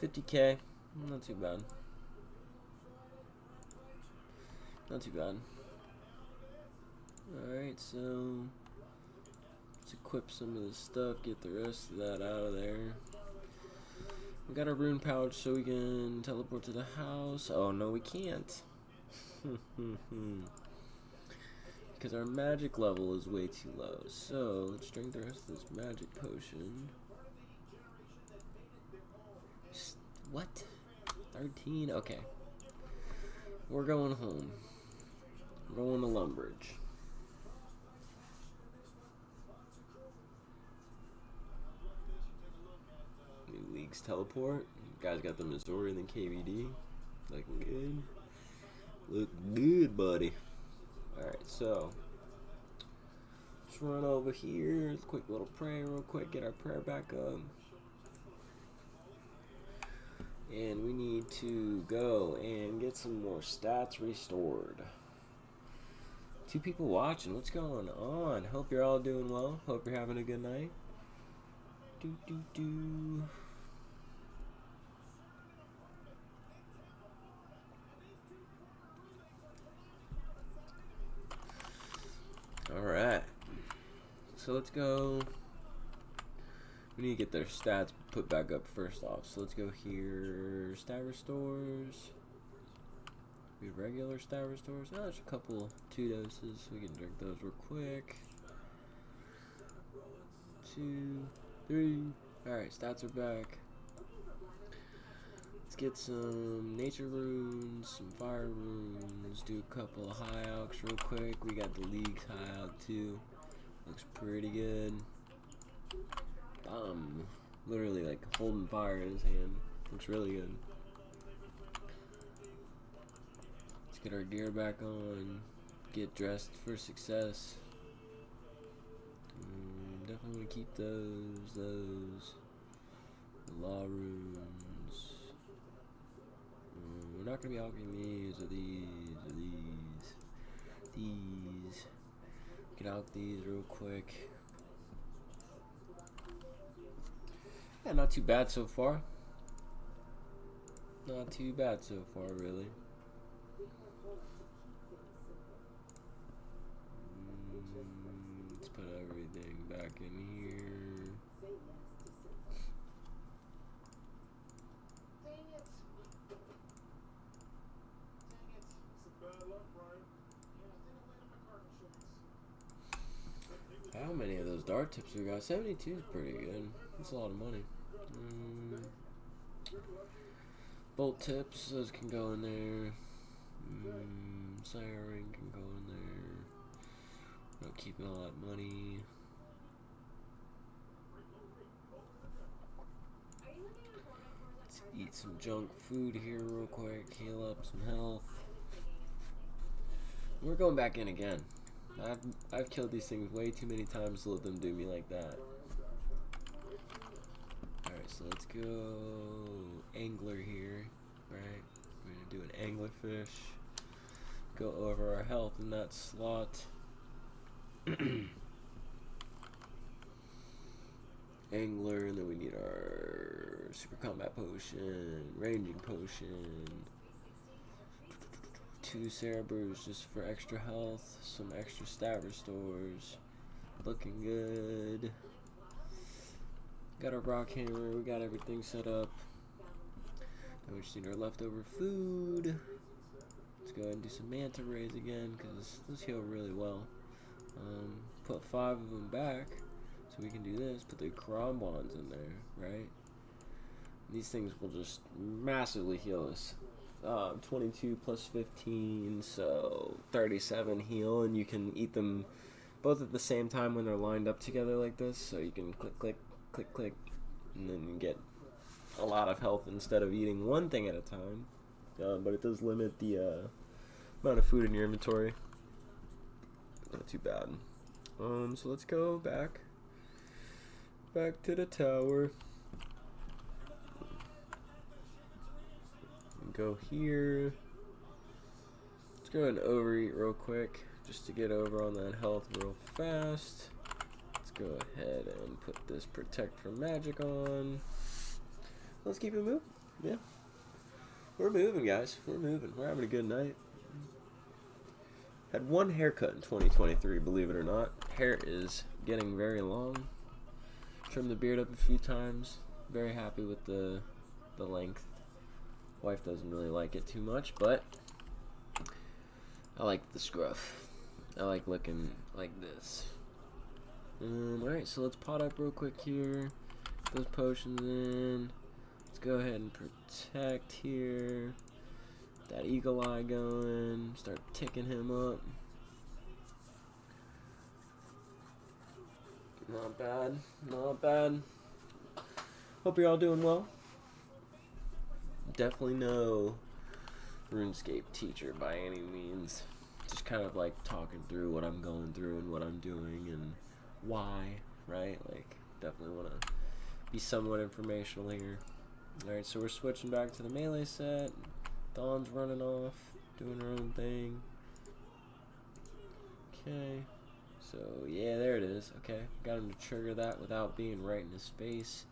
50k. Not too bad. Not too bad. Alright, so let's equip some of this stuff, get the rest of that out of there. We got our rune pouch so we can teleport to the house. Oh no, we can't. Because our magic level is way too low. So let's drink the rest of this magic potion. What? 13? Okay. We're going home. We're going to Lumbridge. New leagues teleport. Guys got the Missouri and the KVD. Looking good. Look good, buddy. Alright, so let's run over here. Quick little prayer real quick. Get our prayer back up. And we need to go and get some more stats restored. 2 people watching. What's going on? Hope you're all doing well. Hope you're having a good night. Alright. So let's go. We need to get their stats put back up first off. So let's go here. Stat restores. We have regular stat restores. Oh, there's a couple 2 doses. We can drink those real quick. 2, 3. Alright, stats are back. Let's get some nature runes, some fire runes. Do a couple of high alks real quick. We got the league's high alk too. Looks pretty good. Literally like holding fire in his hand. Looks really good. Let's get our gear back on. Get dressed for success. Definitely want to keep those. The law runes. We're not going to be alching these or these. Get out these real quick. Yeah, not too bad so far. Not too bad so far, really. Let's put everything back in here. How many of those dart tips we got? 72 is pretty good. That's a lot of money. Bolt tips, those can go in there. Siren can go in there. Not keeping all that money. Let's eat some junk food here real quick. Heal up some health. We're going back in again. I've killed these things way too many times to let them do me like that. Alright, so let's go angler here, right? We're gonna do an anglerfish. Go over our health in that slot. Angler, and then we need our super combat potion, ranging potion. 2 Cerebrus just for extra health, some extra stat restores. Looking good. Got our rock hammer, we got everything set up. Now we just need our leftover food. Let's go ahead and do some manta rays again, because those heal really well. Put 5 of them back, so we can do this. Put the Krambons in there, right? These things will just massively heal us. 22 plus 15, so 37 heal, and you can eat them both at the same time when they're lined up together like this, so you can click, click, click, click, and then you get a lot of health instead of eating one thing at a time. But it does limit the amount of food in your inventory. Not too bad. So let's go back to the tower. Go here. Let's go ahead and overeat real quick just to get over on that health real fast. Let's go ahead and put this protect from magic on. Let's keep it moving. Yeah. We're moving, guys. We're moving. We're having a good night. Had one haircut in 2023, believe it or not. Hair is getting very long. Trimmed the beard up a few times. Very happy with the length. Wife doesn't really like it too much, but I like the scruff. I like looking like this. Alright, so let's pot up real quick here. Get those potions in. Let's go ahead and protect here. That eagle eye going. Start ticking him up. Not bad. Not bad. Hope you're all doing well. Definitely no RuneScape teacher by any means. Just kind of like talking through what I'm going through and what I'm doing and why, right? Like, definitely want to be somewhat informational here. Alright, so we're switching back to the melee set. Dawn's running off, doing her own thing. Okay. So, yeah, there it is. Okay, got him to trigger that without being right in his face.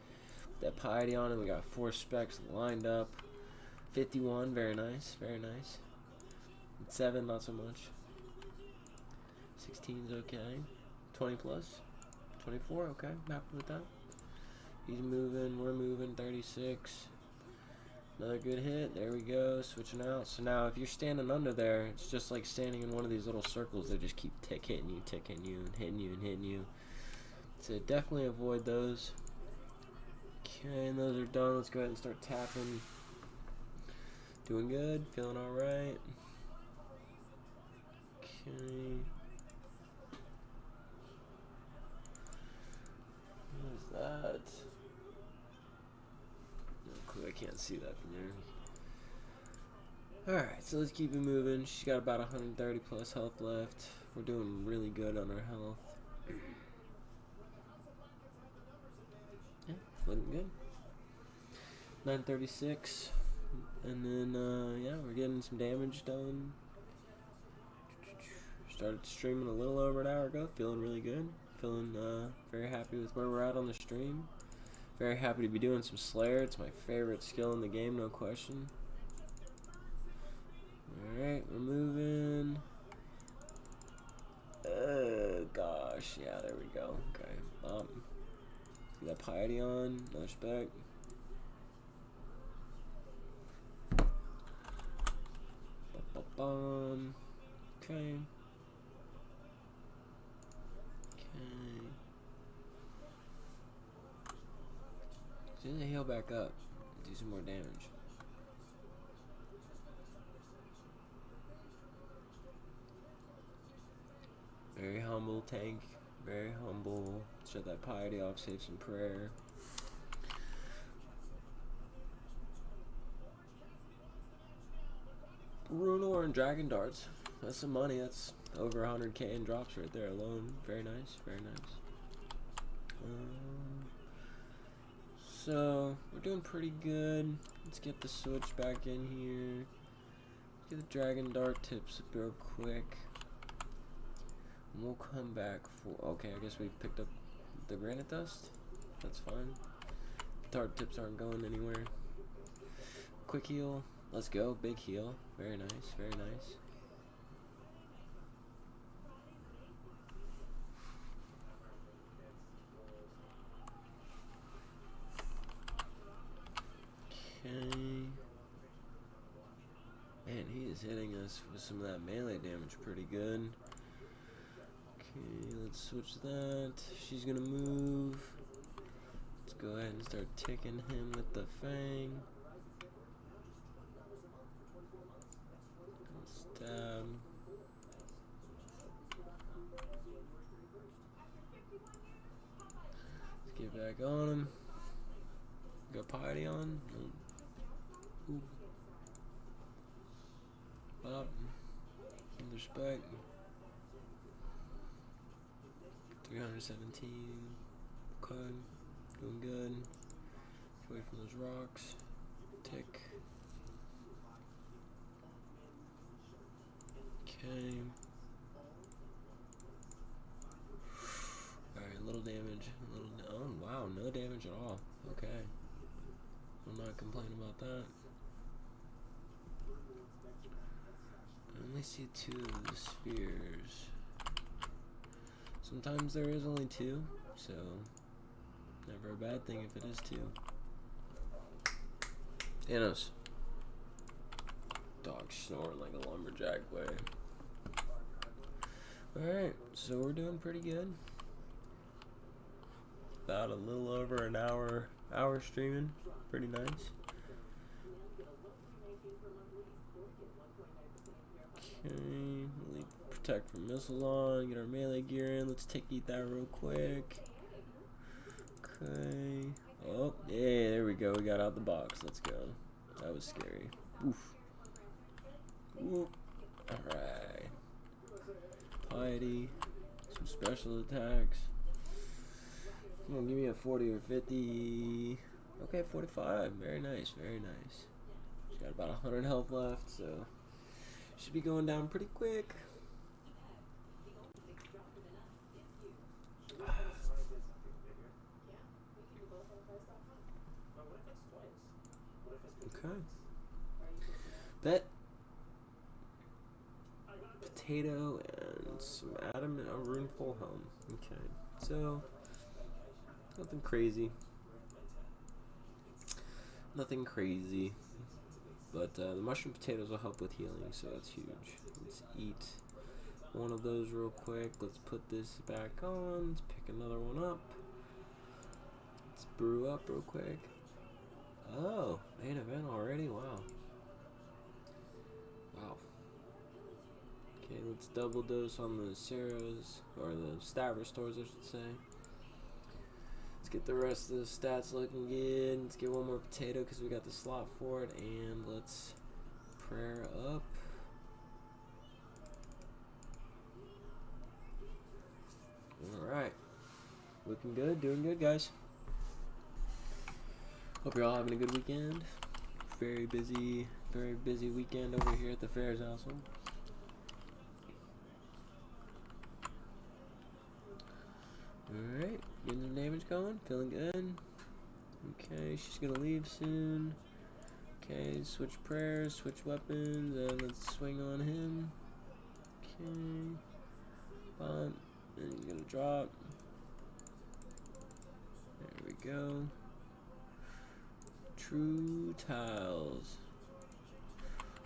That piety on him, we got 4 specs lined up. 51, very nice, very nice. 7, not so much. 16's okay. 20 plus. 24, okay, happy with that. He's moving, we're moving. 36. Another good hit, there we go, switching out. So now if you're standing under there, it's just like standing in one of these little circles that just keep hitting you, and hitting you, and hitting you. So definitely avoid those. Okay, and those are done. Let's go ahead and start tapping. Doing good, feeling alright. Okay. What is that? No clue, I can't see that from there. Alright, so let's keep it moving. She's got about 130 plus health left. We're doing really good on our health. Yeah, looking good. 936. And then, yeah, we're getting some damage done. Started streaming a little over an hour ago. Feeling really good. Feeling very happy with where we're at on the stream. Very happy to be doing some Slayer. It's my favorite skill in the game, no question. Alright, we're moving. Oh, gosh. Yeah, there we go. Okay. See that piety on. No spec. Okay. Okay. As soon as I heal back up, do some more damage. Very humble tank. Very humble. Shut that piety off, save some prayer. Rune ore and dragon darts. That's some money. That's over 100k in drops right there alone. Very nice. Very nice. So we're doing pretty good. Let's get the switch back in here. Get the dragon dart tips up real quick. And we'll come back for. Okay, I guess we picked up the granite dust. That's fine. Dart tips aren't going anywhere. Quick heal. Let's go. Big heal. Very nice. Very nice. Okay. Man, he is hitting us with some of that melee damage pretty good. Okay, let's switch that. She's gonna move. Let's go ahead and start ticking him with the fang. Stab. Let's get back on him. Got piety on. Ooh. Up. Another spec. 317. Okay. Doing good. Get away from those rocks. Tick. Okay. Alright, little damage. Oh, wow, no damage at all. Okay. I'm not complaining about that. only see 2 of the spheres. Sometimes there is only 2, so never a bad thing if it is 2. Thanos. Dog snoring like a lumberjack way. Alright, so we're doing pretty good. About a little over an hour streaming. Pretty nice. Okay, leave protect from missiles on, get our melee gear in. Let's eat that real quick. Okay. Oh, yeah, there we go. We got out the box. Let's go. That was scary. Oof. Oof. Alright. Piety. Some special attacks. Come on, give me a 40 or 50. Okay, 45. Very nice, very nice. She's got about 100 health left, so should be going down pretty quick. Okay. Bet. Potato and some Adam and a rune full helm. Okay. So nothing crazy. Nothing crazy. But the mushroom potatoes will help with healing, so that's huge. Let's eat one of those real quick. Let's put this back on. Let's pick another one up. Let's brew up real quick. Oh, main event already? Wow. Wow. Okay, let's double dose on the Sarah's, or the stat restores, I should say. Let's get the rest of the stats looking good. Let's get one more potato because we got the slot for it, and let's prayer up. Alright. Looking good, doing good, guys. Hope you're all having a good weekend. Very busy weekend over here at the Fairs household. Alright, getting some damage going, feeling good. Okay, she's gonna leave soon. Okay, switch prayers, switch weapons, and let's swing on him. Okay, bump, and he's gonna drop. There we go. True tiles.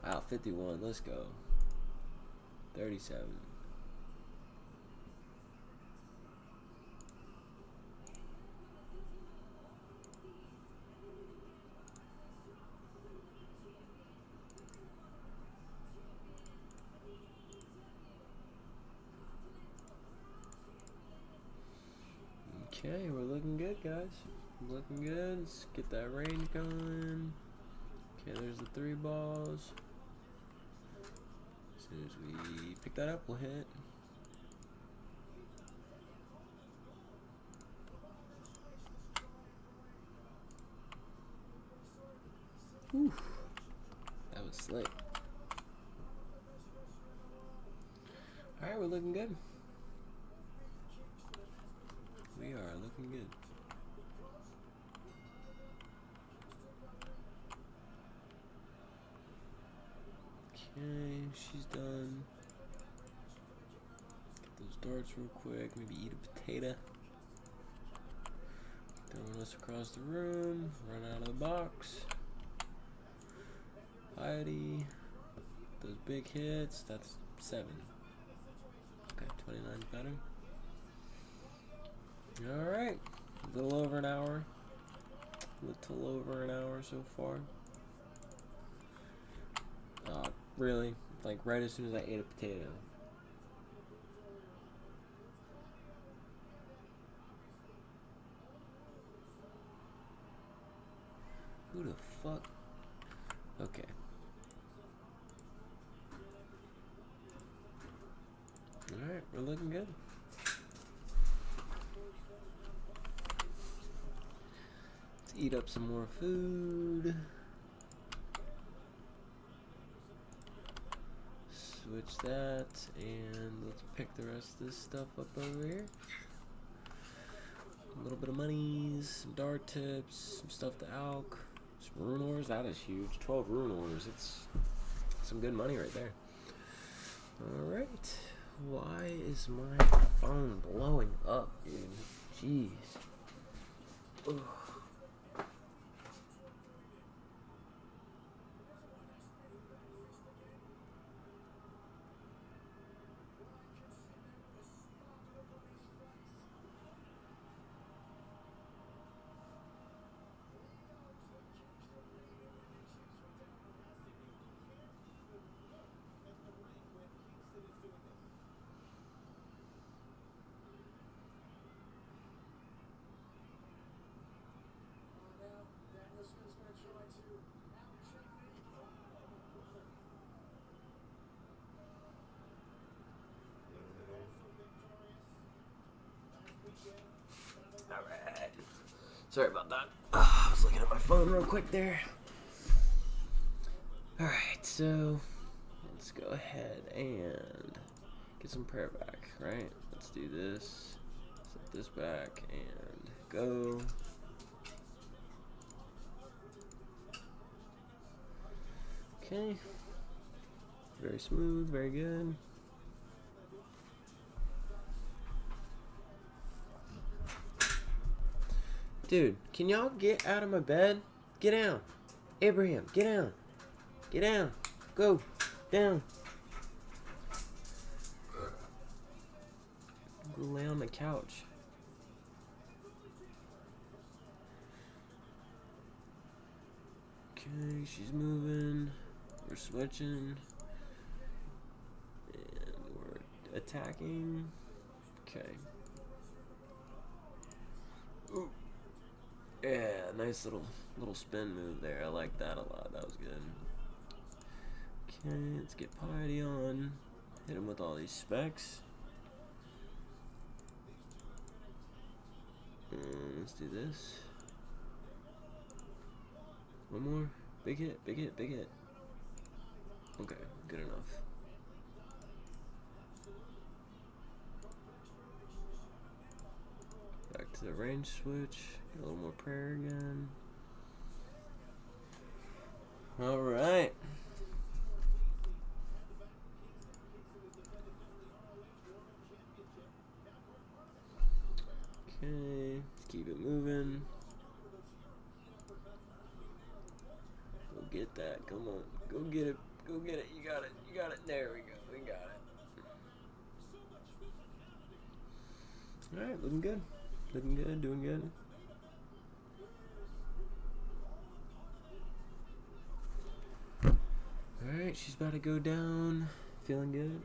Wow, 51, let's go. 37. Okay, we're looking good, guys. Looking good. Let's get that range going. Okay, there's the 3 balls. As soon as we pick that up, we'll hit. Whew. That was slick. Alright, we're looking good. We are looking good. Okay, she's done. Get those darts real quick. Maybe eat a potato. Throwing us across the room. Run out of the box. Piety. Those big hits. That's 7. Okay, 29's better. Alright, a little over an hour. Little over an hour so far. Really, like right as soon as I ate a potato. Who the fuck? Okay. Alright, we're looking good. Eat up some more food. Switch that, and let's pick the rest of this stuff up over here. A little bit of monies, some dart tips, some stuff to alk, some rune ores. That is huge. 12 rune ores. It's some good money right there. Alright. Why is my phone blowing up, dude? Jeez. Ugh. Alright. Sorry about that. I was looking at my phone real quick there. Alright, so let's go ahead and get some prayer back, right? Let's do this. Set this back and go. Okay. Very smooth, very good. Dude, can y'all get out of my bed? Get down. Abraham, get down. Get down. Go. Down. Go lay on the couch. Okay, she's moving. We're switching. And we're attacking. Okay. Ooh. Yeah, nice little spin move there. I like that a lot. That was good. Okay, let's get Piety on. Hit him with all these specs. Let's do this. One more. Big hit, big hit, big hit. Okay, good enough. Back to the range switch. Get a little more prayer again. Alright. Okay, let's keep it moving. Go get that. Come on. Go get it. Go get it. You got it. You got it. There we go. We got it. Alright, looking good. Looking good. Doing good. Alright, she's about to go down. Feeling good.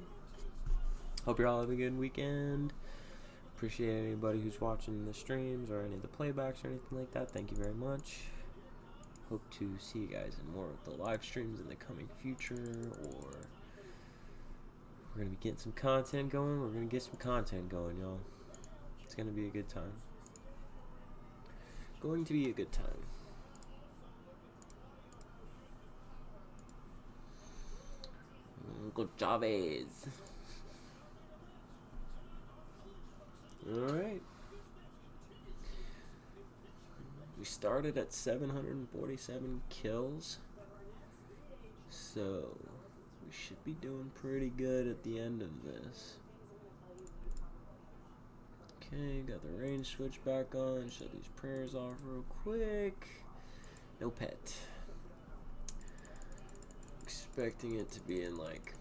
Hope you're all having a good weekend. Appreciate anybody who's watching the streams or any of the playbacks or anything like that. Thank you very much. Hope to see you guys in more of the live streams in the coming future, or we're going to be getting some content going. We're going to get some content going, y'all. It's going to be a good time. Going to be a good time. Uncle Chavez. Alright. We started at 747 kills. So we should be doing pretty good at the end of this. Okay, got the range switch back on. Shut these prayers off real quick. No pet. Expecting it to be in like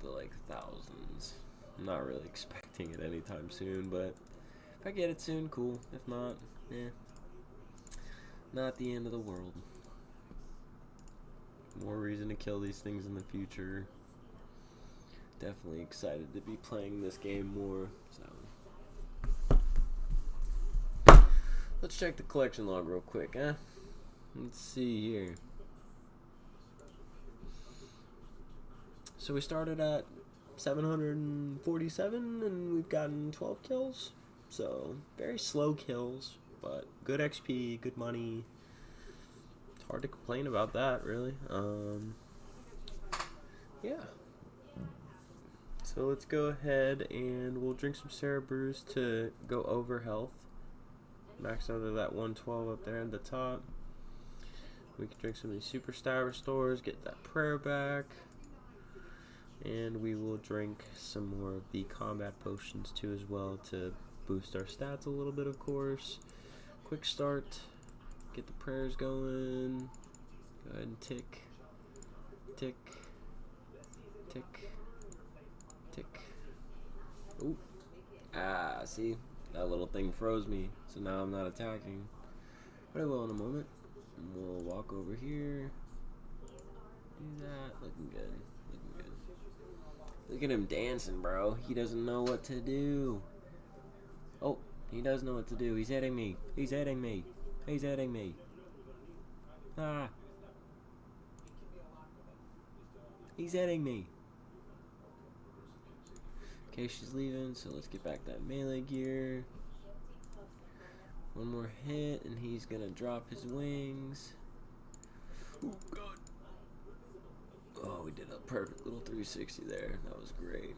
the thousands. I'm not really expecting it anytime soon, but if I get it soon, cool. If not, not the end of the world. More reason to kill these things in the future. Definitely excited to be playing this game more. So let's check the collection log real quick, huh? Let's see here. So we started at 747 and we've gotten 12 kills. So very slow kills, but good XP, good money. It's hard to complain about that, really. Yeah. So let's go ahead and we'll drink some Sarah Brews to go over health. Max out of that 112 up there at the top. We can drink some of these Super Star Restores, get that prayer back. And we will drink some more of the combat potions too as well to boost our stats a little bit, of course. Quick start. Get the prayers going. Go ahead and tick. Tick. Tick. Tick. Ooh. Ah, see? That little thing froze me, so now I'm not attacking. But I will in a moment. And we'll walk over here. Do that. Looking good. Looking good. Look at him dancing, bro. He doesn't know what to do. Oh, he does know what to do. He's hitting me. He's hitting me. He's hitting me. Ah. He's hitting me. Okay, she's leaving, so let's get back that melee gear. One more hit, and he's gonna drop his wings. Oh, God. Oh, we did a perfect little 360 there. That was great.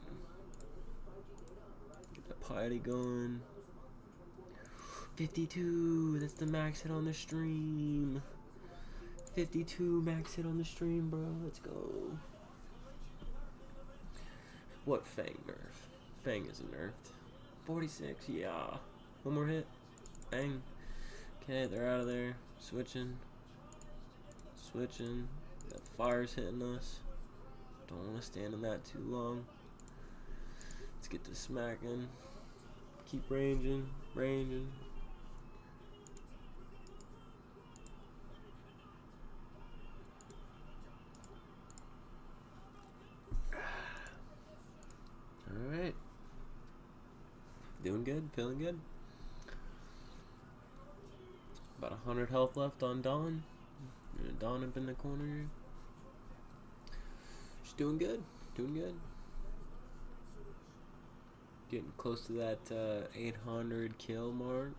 Get the piety going. 52. That's the max hit on the stream. 52 max hit on the stream, bro. Let's go. What Fang nerf? Fang isn't nerfed. 46. Yeah. One more hit. Bang. Okay, they're out of there. Switching. Switching. That fire's hitting us. Don't want to stand in that too long. Let's get to smacking. Keep ranging. Ranging. Alright. Doing good. Feeling good. About 100 health left on Dawn. Dawn up in the corner. She's doing good. Doing good. Getting close to that 800 kill mark.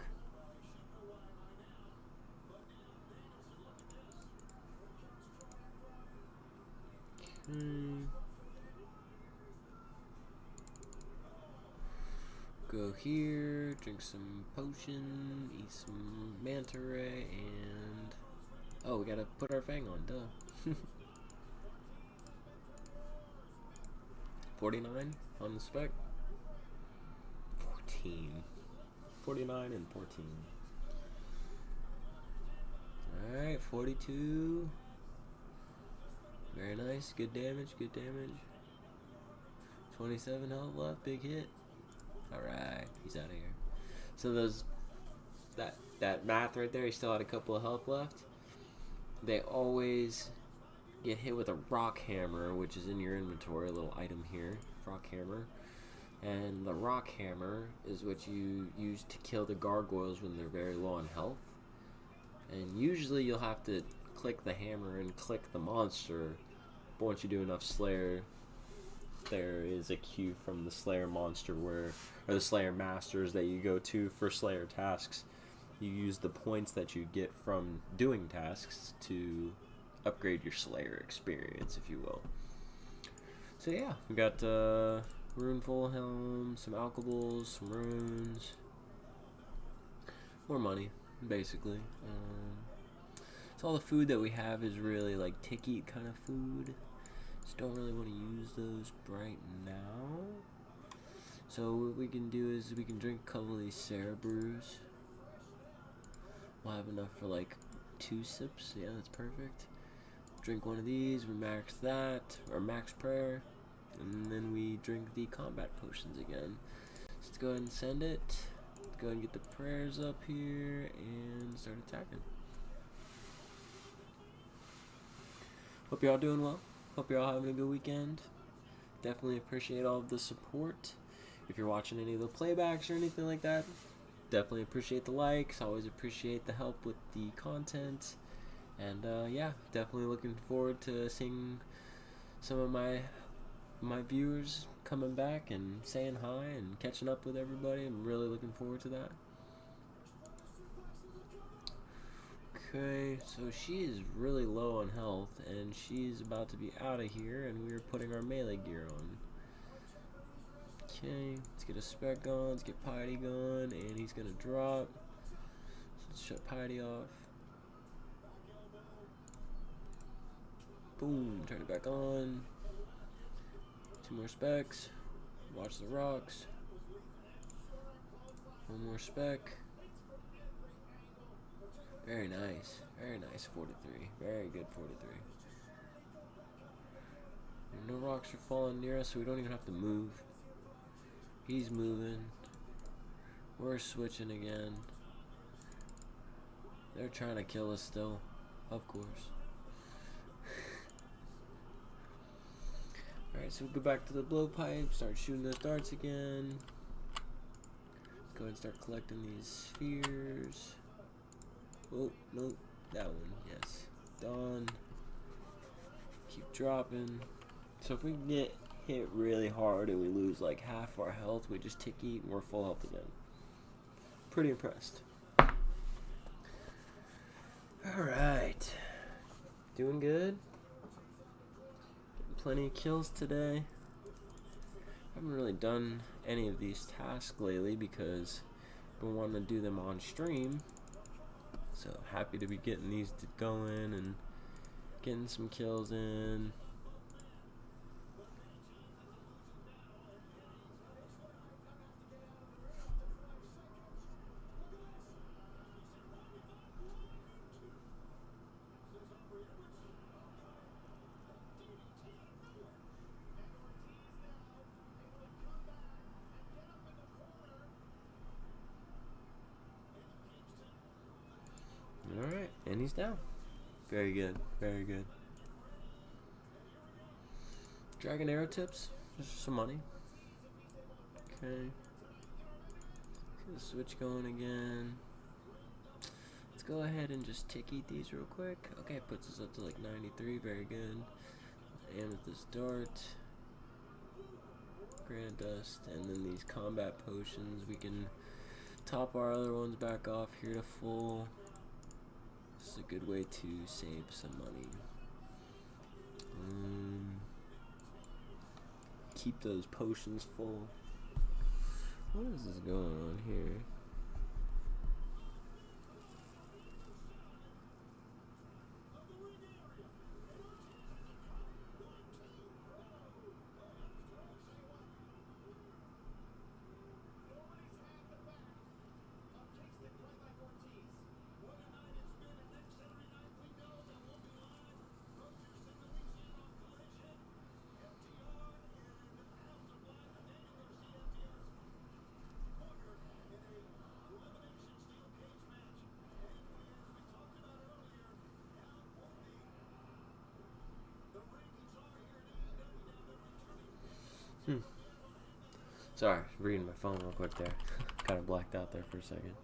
Okay. Go here, drink some potion, eat some manta ray, and oh, we gotta put our fang on, duh. 49 on the spec. 14. 49 and 14. Alright, 42. Very nice, good damage, good damage. 27 health left, big hit. Alright, he's out of here. So those that math right there, he still had a couple of health left. They always get hit with a rock hammer, which is in your inventory, a little item here, rock hammer. And the rock hammer is what you use to kill the gargoyles when they're very low on health. And usually you'll have to click the hammer and click the monster, but once you do enough Slayer, there is a queue from the Slayer monster or the Slayer masters that you go to for Slayer tasks. You use the points that you get from doing tasks to upgrade your Slayer experience, if you will. So yeah, we got Runeful Helm, some alcohols, some runes, more money, basically. So all the food that we have is really like tick-eat kind of food. Just don't really want to use those right now. So what we can do is we can drink a couple of these Sarah brews. We'll have enough for like 2 sips. Yeah, that's perfect. Drink one of these, we max that, or max prayer, and then we drink the combat potions again. So let's go ahead and send it. Let's go ahead and get the prayers up here and start attacking. Hope you're all doing well. Hope you're all having a good weekend. Definitely appreciate all of the support. If you're watching any of the playbacks or anything like that, definitely appreciate the likes. Always appreciate the help with the content. And yeah, definitely looking forward to seeing some of my viewers coming back and saying hi and catching up with everybody. I'm really looking forward to that. Okay, so she is really low on health, and she's about to be out of here, and we're putting our melee gear on. Okay, let's get a spec on, let's get piety going, and he's gonna drop. So let's shut piety off. Boom, turn it back on. 2 more specs. Watch the rocks. 1 more spec. Very nice. Very nice 43. Very good 43. No rocks are falling near us, so we don't even have to move. He's moving. We're switching again. They're trying to kill us still, of course. Alright, so we go back to the blowpipe, start shooting those darts again. Go ahead and start collecting these spheres. Oh, nope, that one, yes. Done. Keep dropping. So if we get hit really hard and we lose like half our health, we just tick eat and we're full health again. Pretty impressed. Alright. Doing good. Getting plenty of kills today. Haven't really done any of these tasks lately because I've been wanting to do them on stream. So happy to be getting these going and getting some kills in. Alright, and he's down. Very good, very good. Dragon arrow tips, just some money. Okay. Get the switch going again. Let's go ahead and just tick eat these real quick. Okay, it puts us up to like 93, very good. And with this dart, granite dust, and then these combat potions, we can top our other ones back off here to full. This is a good way to save some money. Keep those potions full. What is this going on here? Sorry, reading my phone real quick there. Kind of blacked out there for a second.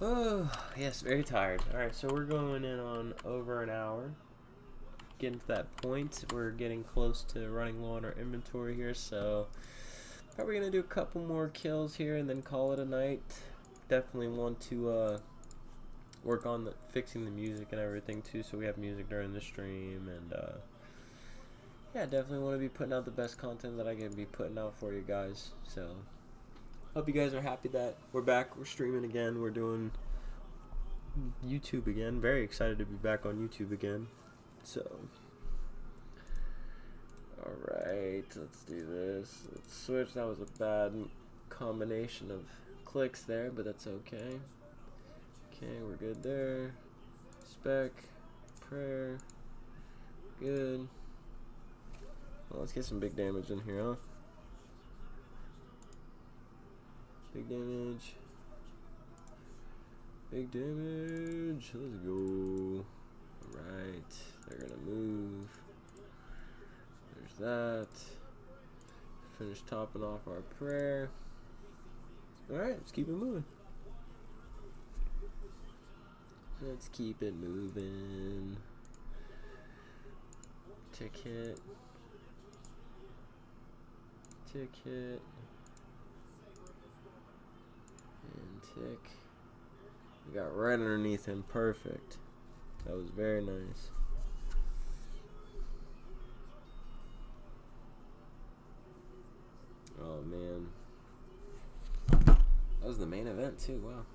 Oh, yes, very tired. Alright, so we're going in on over an hour. Getting to that point. We're getting close to running low on our inventory here, so probably going to do a couple more kills here and then call it a night. Definitely want to work on fixing the music and everything too, so we have music during the stream, and yeah, definitely want to be putting out the best content that I can be putting out for you guys. So hope you guys are happy that we're back, we're streaming again, we're doing YouTube again. Very excited to be back on YouTube again. So alright, let's do this. Let's switch. That was a bad combination of clicks there, but that's okay. Okay, we're good there. Spec, prayer, good. Well, let's get some big damage in here, huh? Big damage. Big damage. Let's go. Alright, they're gonna move. There's that. Finish topping off our prayer. Alright, let's keep it moving. Let's keep it moving. Tick hit. Tick hit. And tick. We got right underneath him. Perfect. That was very nice. Oh man. That was the main event too. Wow.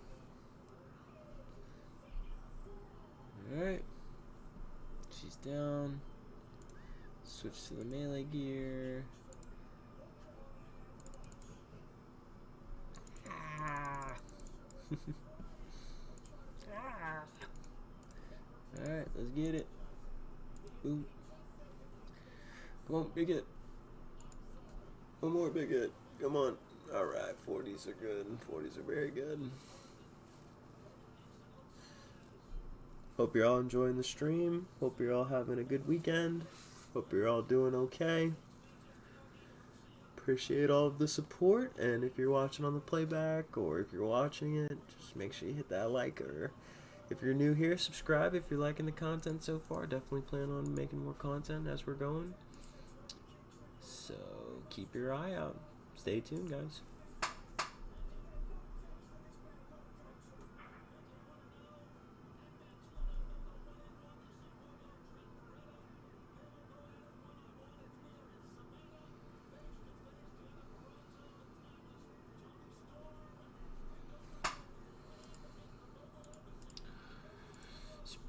Alright. She's down. Switch to the melee gear. Alright, let's get it. Ooh. Come on, big hit. One more big hit. Come on. Alright, 40s are good. 40s are very good. Hope you're all enjoying the stream. Hope you're all having a good weekend. Hope you're all doing okay. Appreciate all of the support. And if you're watching on the playback or if you're watching it, just make sure you hit that like, or if you're new here, subscribe. If you're liking the content so far, definitely plan on making more content as we're going. So keep your eye out. Stay tuned, guys.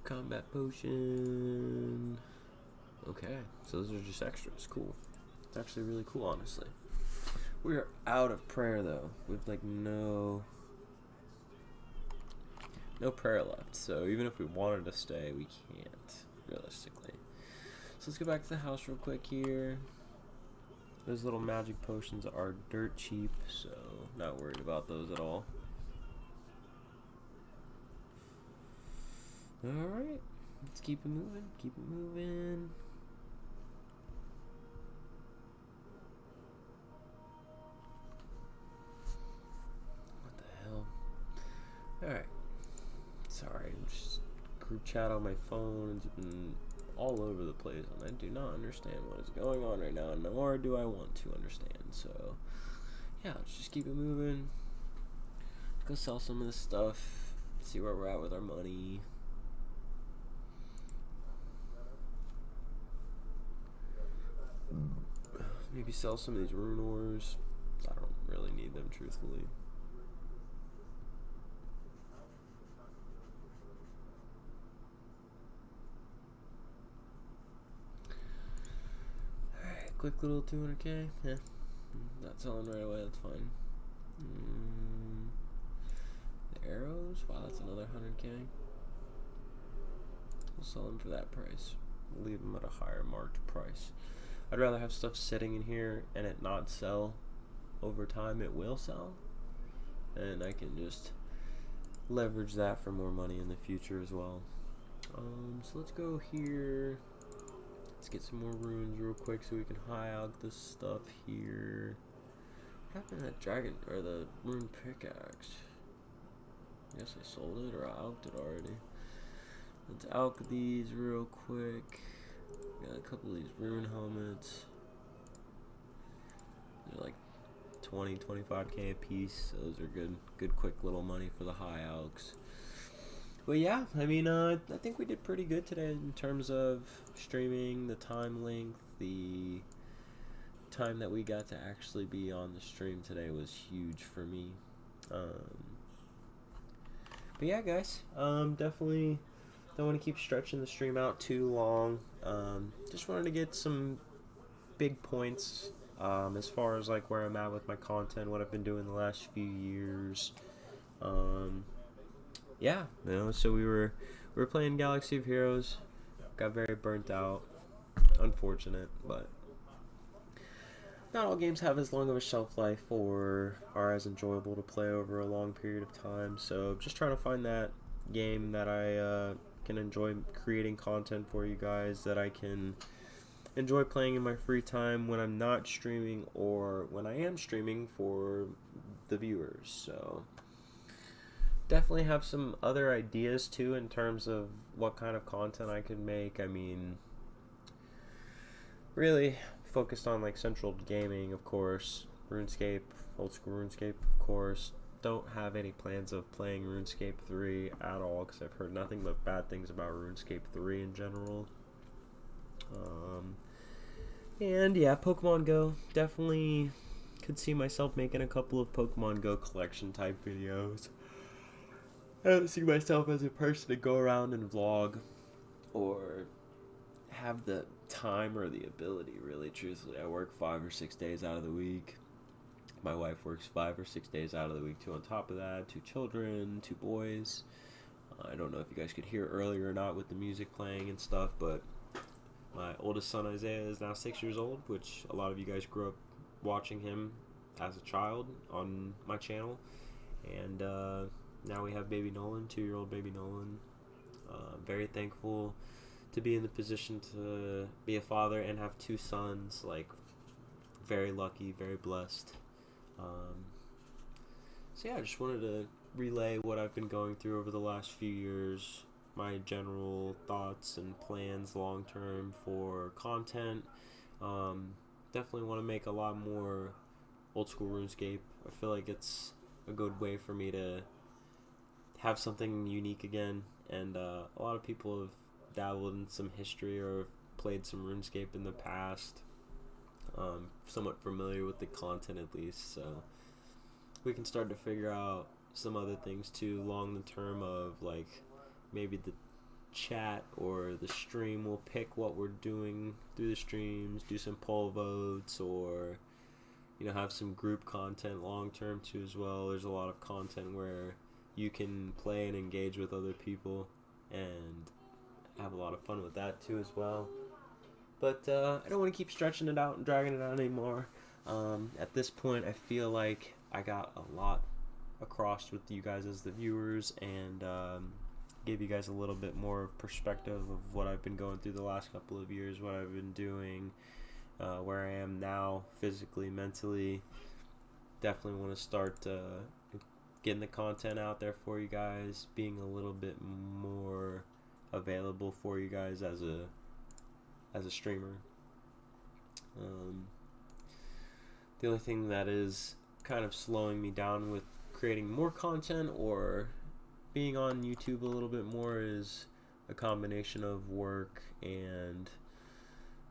Combat potion. Okay, so those are just extras. Cool. It's actually really cool, honestly. We are out of prayer though. We've like no prayer left. So even if we wanted to stay, we can't realistically. So let's go back to the house real quick here. Those little magic potions are dirt cheap, so not worried about those at all. Alright, let's keep it moving, keep it moving. What the hell? Alright, sorry, I'm just group chat on my phone. It's been all over the place, and I do not understand what is going on right now, nor do I want to understand. So, yeah, let's just keep it moving. Go sell some of this stuff, see where we're at with our money. Maybe sell some of these rune ores. I don't really need them, truthfully. Alright, quick little 200k. Yeah, not selling right away, that's fine. The arrows? Wow, that's another 100k. We'll sell them for that price. We'll leave them at a higher marked price. I'd rather have stuff sitting in here and it not sell. Over time it will sell, and I can just leverage that for more money in the future as well. So let's go here. Let's get some more runes real quick so we can high out this stuff here. What happened to that dragon, or the rune pickaxe? I guess I sold it, or I alked it already. Let's alk these real quick. Got a couple of these rune helmets. They're like 20-25k a piece. So those are good quick little money for the high alks. But yeah, I mean, I think we did pretty good today in terms of streaming, the time length, the time that we got to actually be on the stream today was huge for me. But yeah, guys, definitely don't want to keep stretching the stream out too long. Just wanted to get some big points as far as like where I'm at with my content, what I've been doing the last few years. Yeah, you know, so we were playing Galaxy of Heroes, got very burnt out, unfortunate, but not all games have as long of a shelf life or are as enjoyable to play over a long period of time. So just trying to find that game that I can enjoy creating content for you guys, that I can enjoy playing in my free time when I'm not streaming or when I am streaming for the viewers. So definitely have some other ideas too in terms of what kind of content I could make. I mean, really focused on like Central Gaming, of course, RuneScape, old school RuneScape, of course. Don't have any plans of playing RuneScape 3 at all, because I've heard nothing but bad things about RuneScape 3 in general. And yeah, Pokemon Go, definitely could see myself making a couple of Pokemon Go collection type videos. I don't see myself as a person to go around and vlog or have the time or the ability, really, truthfully. I work 5 or 6 days out of the week. My wife works 5 or 6 days out of the week too. On top of that, 2 children, 2 boys. I don't know if you guys could hear earlier or not with the music playing and stuff, but my oldest son Isaiah is now 6 years old, which a lot of you guys grew up watching him as a child on my channel. And now we have baby Nolan, 2-year-old baby Nolan. Very thankful to be in the position to be a father and have 2 sons. Like, very lucky, very blessed. So yeah, I just wanted to relay what I've been going through over the last few years, my general thoughts and plans long term for content. Definitely want to make a lot more old school RuneScape. I feel like it's a good way for me to have something unique again, and a lot of people have dabbled in some history or played some RuneScape in the past. Somewhat familiar with the content at least, so we can start to figure out some other things too along the term of, like, maybe the chat or the stream will pick what we're doing through the streams, do some poll votes, or have some group content long term too as well. There's a lot of content where you can play and engage with other people and have a lot of fun with that too as well. But I don't want to keep stretching it out and dragging it out anymore. At this point, I feel like I got a lot across with you guys as the viewers, and gave you guys a little bit more perspective of what I've been going through the last couple of years, what I've been doing, where I am now physically, mentally. Definitely want to start getting the content out there for you guys, being a little bit more available for you guys as a streamer. The only thing that is kind of slowing me down with creating more content or being on YouTube a little bit more is a combination of work and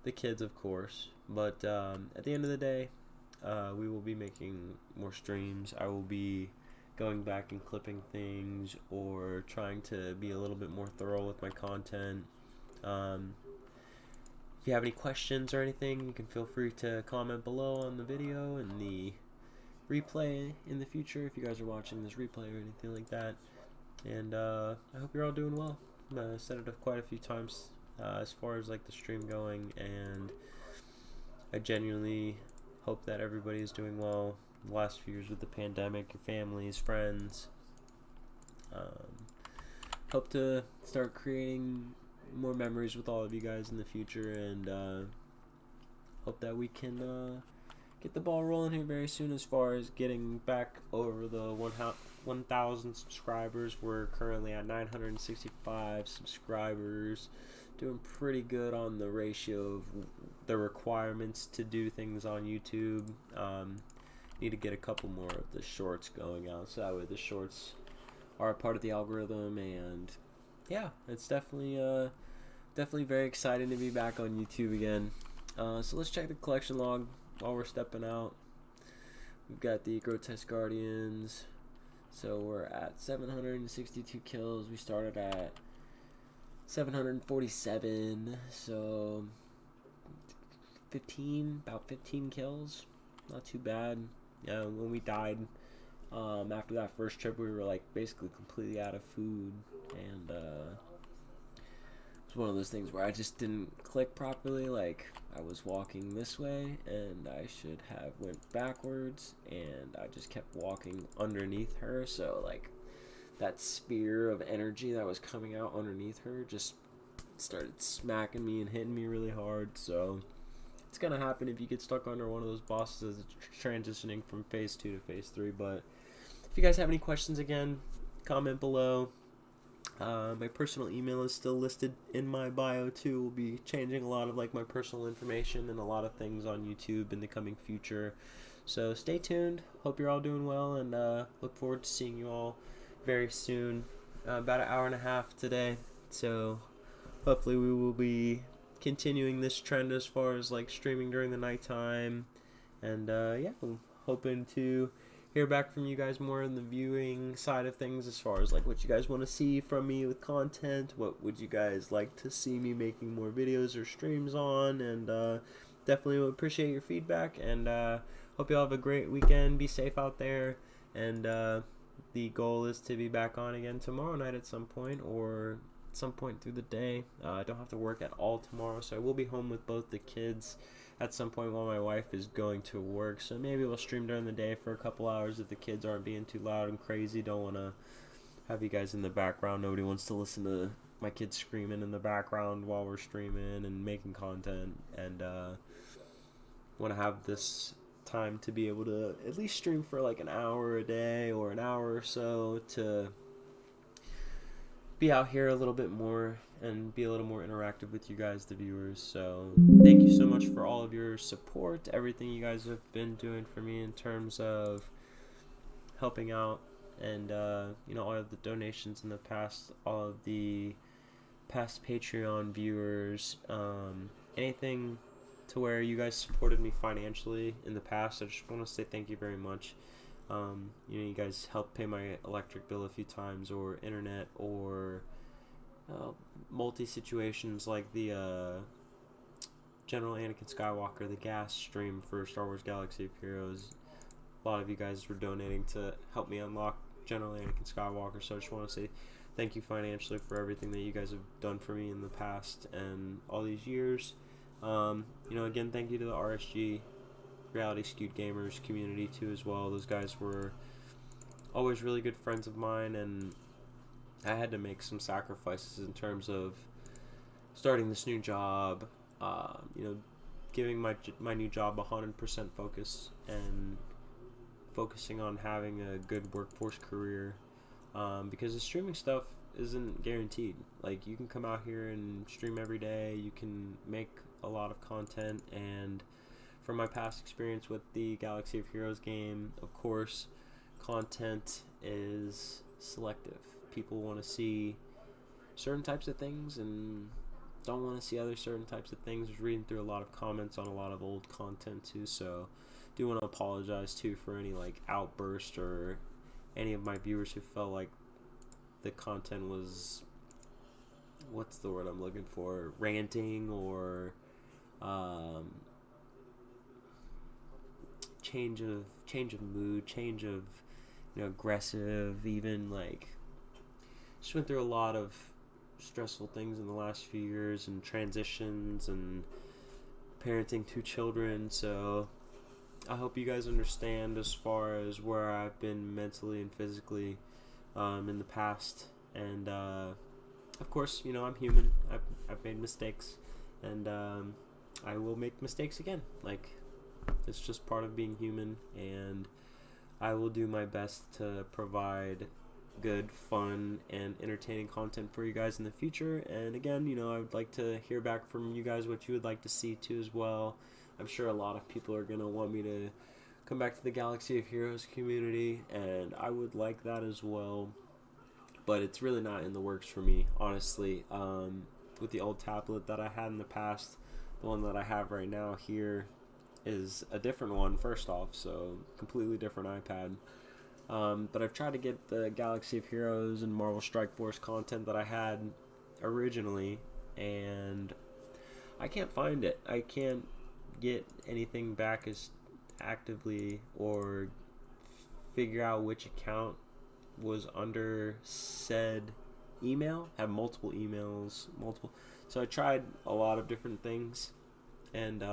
the kids, of course. But at the end of the day, we will be making more streams. I will be going back and clipping things or trying to be a little bit more thorough with my content. If you have any questions or anything, you can feel free to comment below on the video and the replay in the future if you guys are watching this replay or anything like that. And I hope you're all doing well. I said it quite a few times as far as like the stream going, and I genuinely hope that everybody is doing well the last few years with the pandemic, your families, friends. Hope to start creating more memories with all of you guys in the future, and hope that we can get the ball rolling here very soon as far as getting back over the 1,000 subscribers. We're currently at 965 subscribers, doing pretty good on the ratio of the requirements to do things on YouTube. Need to get a couple more of the shorts going out, so that way the shorts are a part of the algorithm. And yeah, it's definitely very exciting to be back on YouTube again. So let's check the collection log while we're stepping out. We've got the Grotesque Guardians. So we're at 762 kills. We started at 747. So about 15 kills. Not too bad. Yeah, when we died after that first trip, we were like basically completely out of food, and it's one of those things where I just didn't click properly. Like, I was walking this way and I should have went backwards, and I just kept walking underneath her, so like that spear of energy that was coming out underneath her just started smacking me and hitting me really hard. So it's gonna happen if you get stuck under one of those bosses as it's transitioning from phase 2 to phase 3. But if you guys have any questions, again, comment below. My personal email is still listed in my bio too. We'll be changing a lot of like my personal information and a lot of things on YouTube in the coming future. So stay tuned. Hope you're all doing well, and look forward to seeing you all very soon. About an hour and a half today. So hopefully we will be continuing this trend as far as like streaming during the nighttime, and yeah, I'm hoping to hear back from you guys more in the viewing side of things, as far as like what you guys want to see from me with content. What would you guys like to see me making more videos or streams on? And definitely would appreciate your feedback, and hope you all have a great weekend. Be safe out there, and the goal is to be back on again tomorrow night at some point, or some point through the day. I don't have to work at all tomorrow, so I will be home with both the kids at some point while my wife is going to work. So maybe we'll stream during the day for a couple hours if the kids aren't being too loud and crazy. Don't want to have you guys in the background. Nobody wants to listen to my kids screaming in the background while we're streaming and making content. And want to have this time to be able to at least stream for like an hour a day or an hour or so, to be out here a little bit more and be a little more interactive with you guys, the viewers. So thank you so much for all of your support, everything you guys have been doing for me in terms of helping out, and all of the donations in the past, all of the past Patreon viewers, anything to where you guys supported me financially in the past. I just want to say thank you very much. You guys helped pay my electric bill a few times, or internet, or multi situations like the General Anakin Skywalker, the gas stream for Star Wars Galaxy of Heroes. A lot of you guys were donating to help me unlock General Anakin Skywalker, so I just want to say thank you financially for everything that you guys have done for me in the past and all these years. Again, thank you to the RSG Reality Skewed Gamers community too as well. Those guys were always really good friends of mine, and I had to make some sacrifices in terms of starting this new job, giving my new job 100% focus and focusing on having a good workforce career, because the streaming stuff isn't guaranteed. Like, you can come out here and stream every day, you can make a lot of content, and from my past experience with the Galaxy of Heroes game, of course, content is selective. People want to see certain types of things and don't want to see other certain types of things. I was reading through a lot of comments on a lot of old content too, so do want to apologize too for any like outburst or any of my viewers who felt like the content was, what's the word I'm looking for, ranting, or change of mood, change of aggressive, even like just went through a lot of stressful things in the last few years, and transitions and parenting two children. So I hope you guys understand as far as where I've been mentally and physically in the past, and of course, I'm human. I've made mistakes, and I will make mistakes again. Like, it's just part of being human, and I will do my best to provide good, fun, and entertaining content for you guys in the future. And again, I would like to hear back from you guys what you would like to see too as well. I'm sure a lot of people are going to want me to come back to the Galaxy of Heroes community, and I would like that as well. But it's really not in the works for me, honestly. With the old tablet that I had in the past, the one that I have right now here is a different one, first off, so completely different iPad. But I've tried to get the Galaxy of Heroes and Marvel Strike Force content that I had originally, and I can't find it. I can't get anything back as actively, or figure out which account was under said email. I have multiple emails, so I tried a lot of different things, and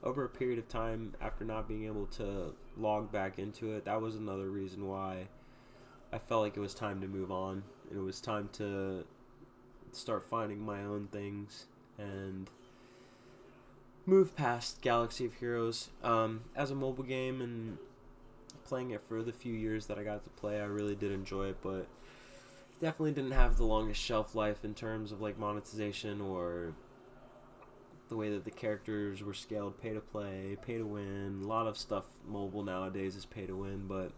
over a period of time, after not being able to log back into it, that was another reason why I felt like it was time to move on. It was time to start finding my own things and move past Galaxy of Heroes. As a mobile game and playing it for the few years that I got to play, I really did enjoy it, but definitely didn't have the longest shelf life in terms of like monetization, or the way that the characters were scaled, pay to play, pay to win. A lot of stuff mobile nowadays is pay to win, but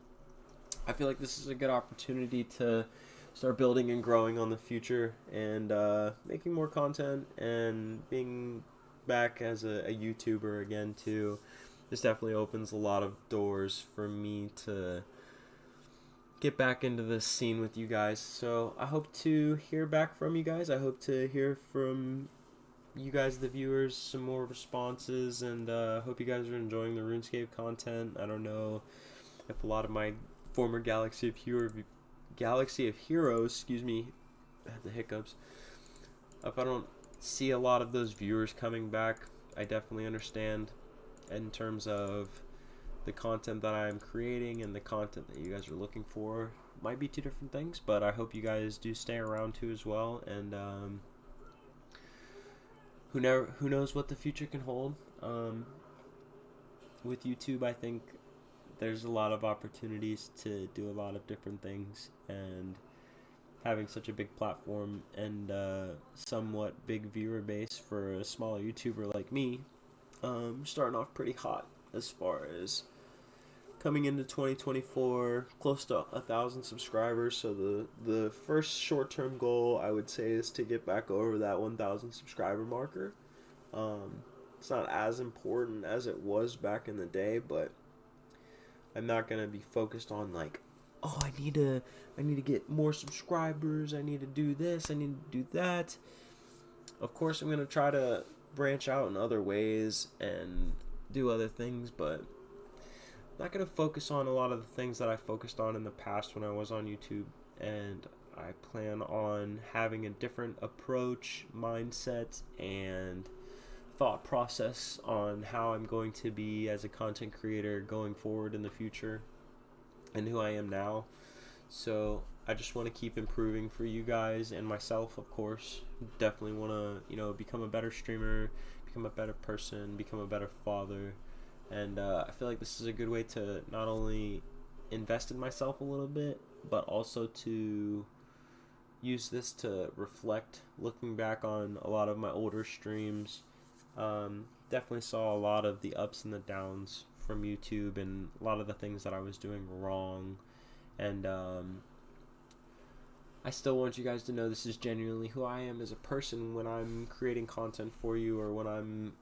I feel like this is a good opportunity to start building and growing on the future, and making more content, and being back as a YouTuber again too. this definitely opens a lot of doors for me to get back into this scene with you guys. So I hope to hear back from you guys. I hope to hear from you guys, the viewers, some more responses, and hope you guys are enjoying the RuneScape content. I don't know if a lot of my former Galaxy of Heroes, I had the hiccups. If I don't see a lot of those viewers coming back, I definitely understand in terms of the content that I'm creating and the content that you guys are looking for. Might be two different things, but I hope you guys do stay around too as well. And who knows what the future can hold. With YouTube, I think there's a lot of opportunities to do a lot of different things, and having such a big platform and somewhat big viewer base for a smaller YouTuber like me, starting off pretty hot as far as coming into 2024, close to 1,000 subscribers. So the first short-term goal, I would say, is to get back over that 1,000 subscriber marker. It's not as important as it was back in the day, but I'm not gonna be focused on like, oh, I need to get more subscribers, I need to do this, I need to do that. Of course, I'm gonna try to branch out in other ways and do other things, but I'm not gonna focus on a lot of the things that I focused on in the past when I was on YouTube. And I plan on having a different approach, mindset, and thought process on how I'm going to be as a content creator going forward in the future, and who I am now. So I just want to keep improving for you guys and myself, of course. Definitely want to, become a better streamer, become a better person, become a better father. And I feel like this is a good way to not only invest in myself a little bit, but also to use this to reflect, looking back on a lot of my older streams. Definitely saw a lot of the ups and the downs from YouTube and a lot of the things that I was doing wrong. And I still want you guys to know this is genuinely who I am as a person when I'm creating content for you, or when I'm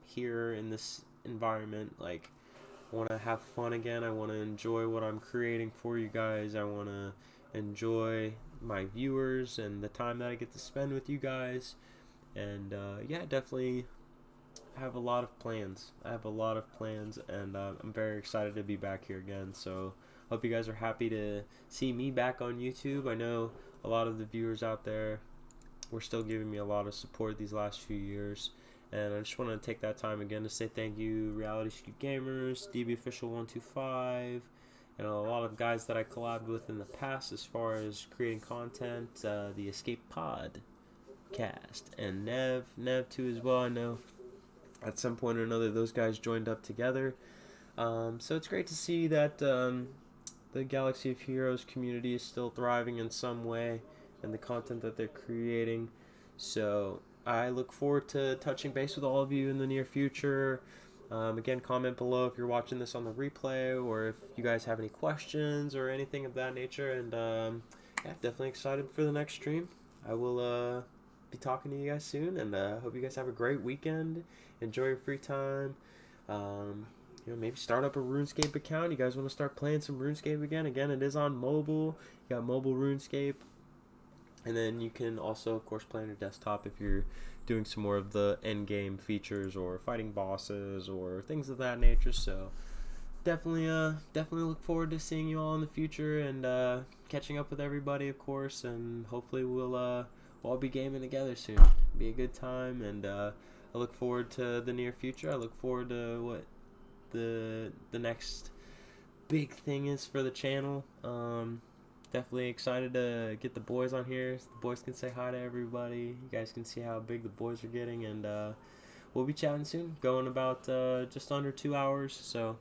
here in this environment. Like, I want to have fun again. I want to enjoy what I'm creating for you guys. I want to enjoy my viewers and the time that I get to spend with you guys. And definitely have a lot of plans. And I'm very excited to be back here again. So hope you guys are happy to see me back on YouTube. I know a lot of the viewers out there were still giving me a lot of support these last few years. And I just want to take that time again to say thank you, Reality Scoop Gamers, DB Official 125, and a lot of guys that I collabed with in the past as far as creating content, the Escape Pod cast, and Nev too as well. I know at some point or another those guys joined up together. So it's great to see that the Galaxy of Heroes community is still thriving in some way, and the content that they're creating. So I look forward to touching base with all of you in the near future. Again, comment below if you're watching this on the replay, or if you guys have any questions or anything of that nature. And definitely excited for the next stream. I will be talking to you guys soon, and hope you guys have a great weekend. Enjoy your free time. Maybe start up a RuneScape account. You guys want to start playing some RuneScape again? Again, it is on mobile. You got mobile RuneScape. And then you can also, of course, play on your desktop if you're doing some more of the end game features or fighting bosses or things of that nature. So definitely look forward to seeing you all in the future, and catching up with everybody, of course. And hopefully we'll all be gaming together soon. Be a good time, and I look forward to the near future. I look forward to what the next big thing is for the channel. Definitely excited to get the boys on here so the boys can say hi to everybody. You guys can see how big the boys are getting, and we'll be chatting soon, going about just under 2 hours. So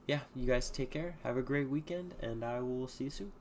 yeah, you guys take care, have a great weekend, and I will see you soon.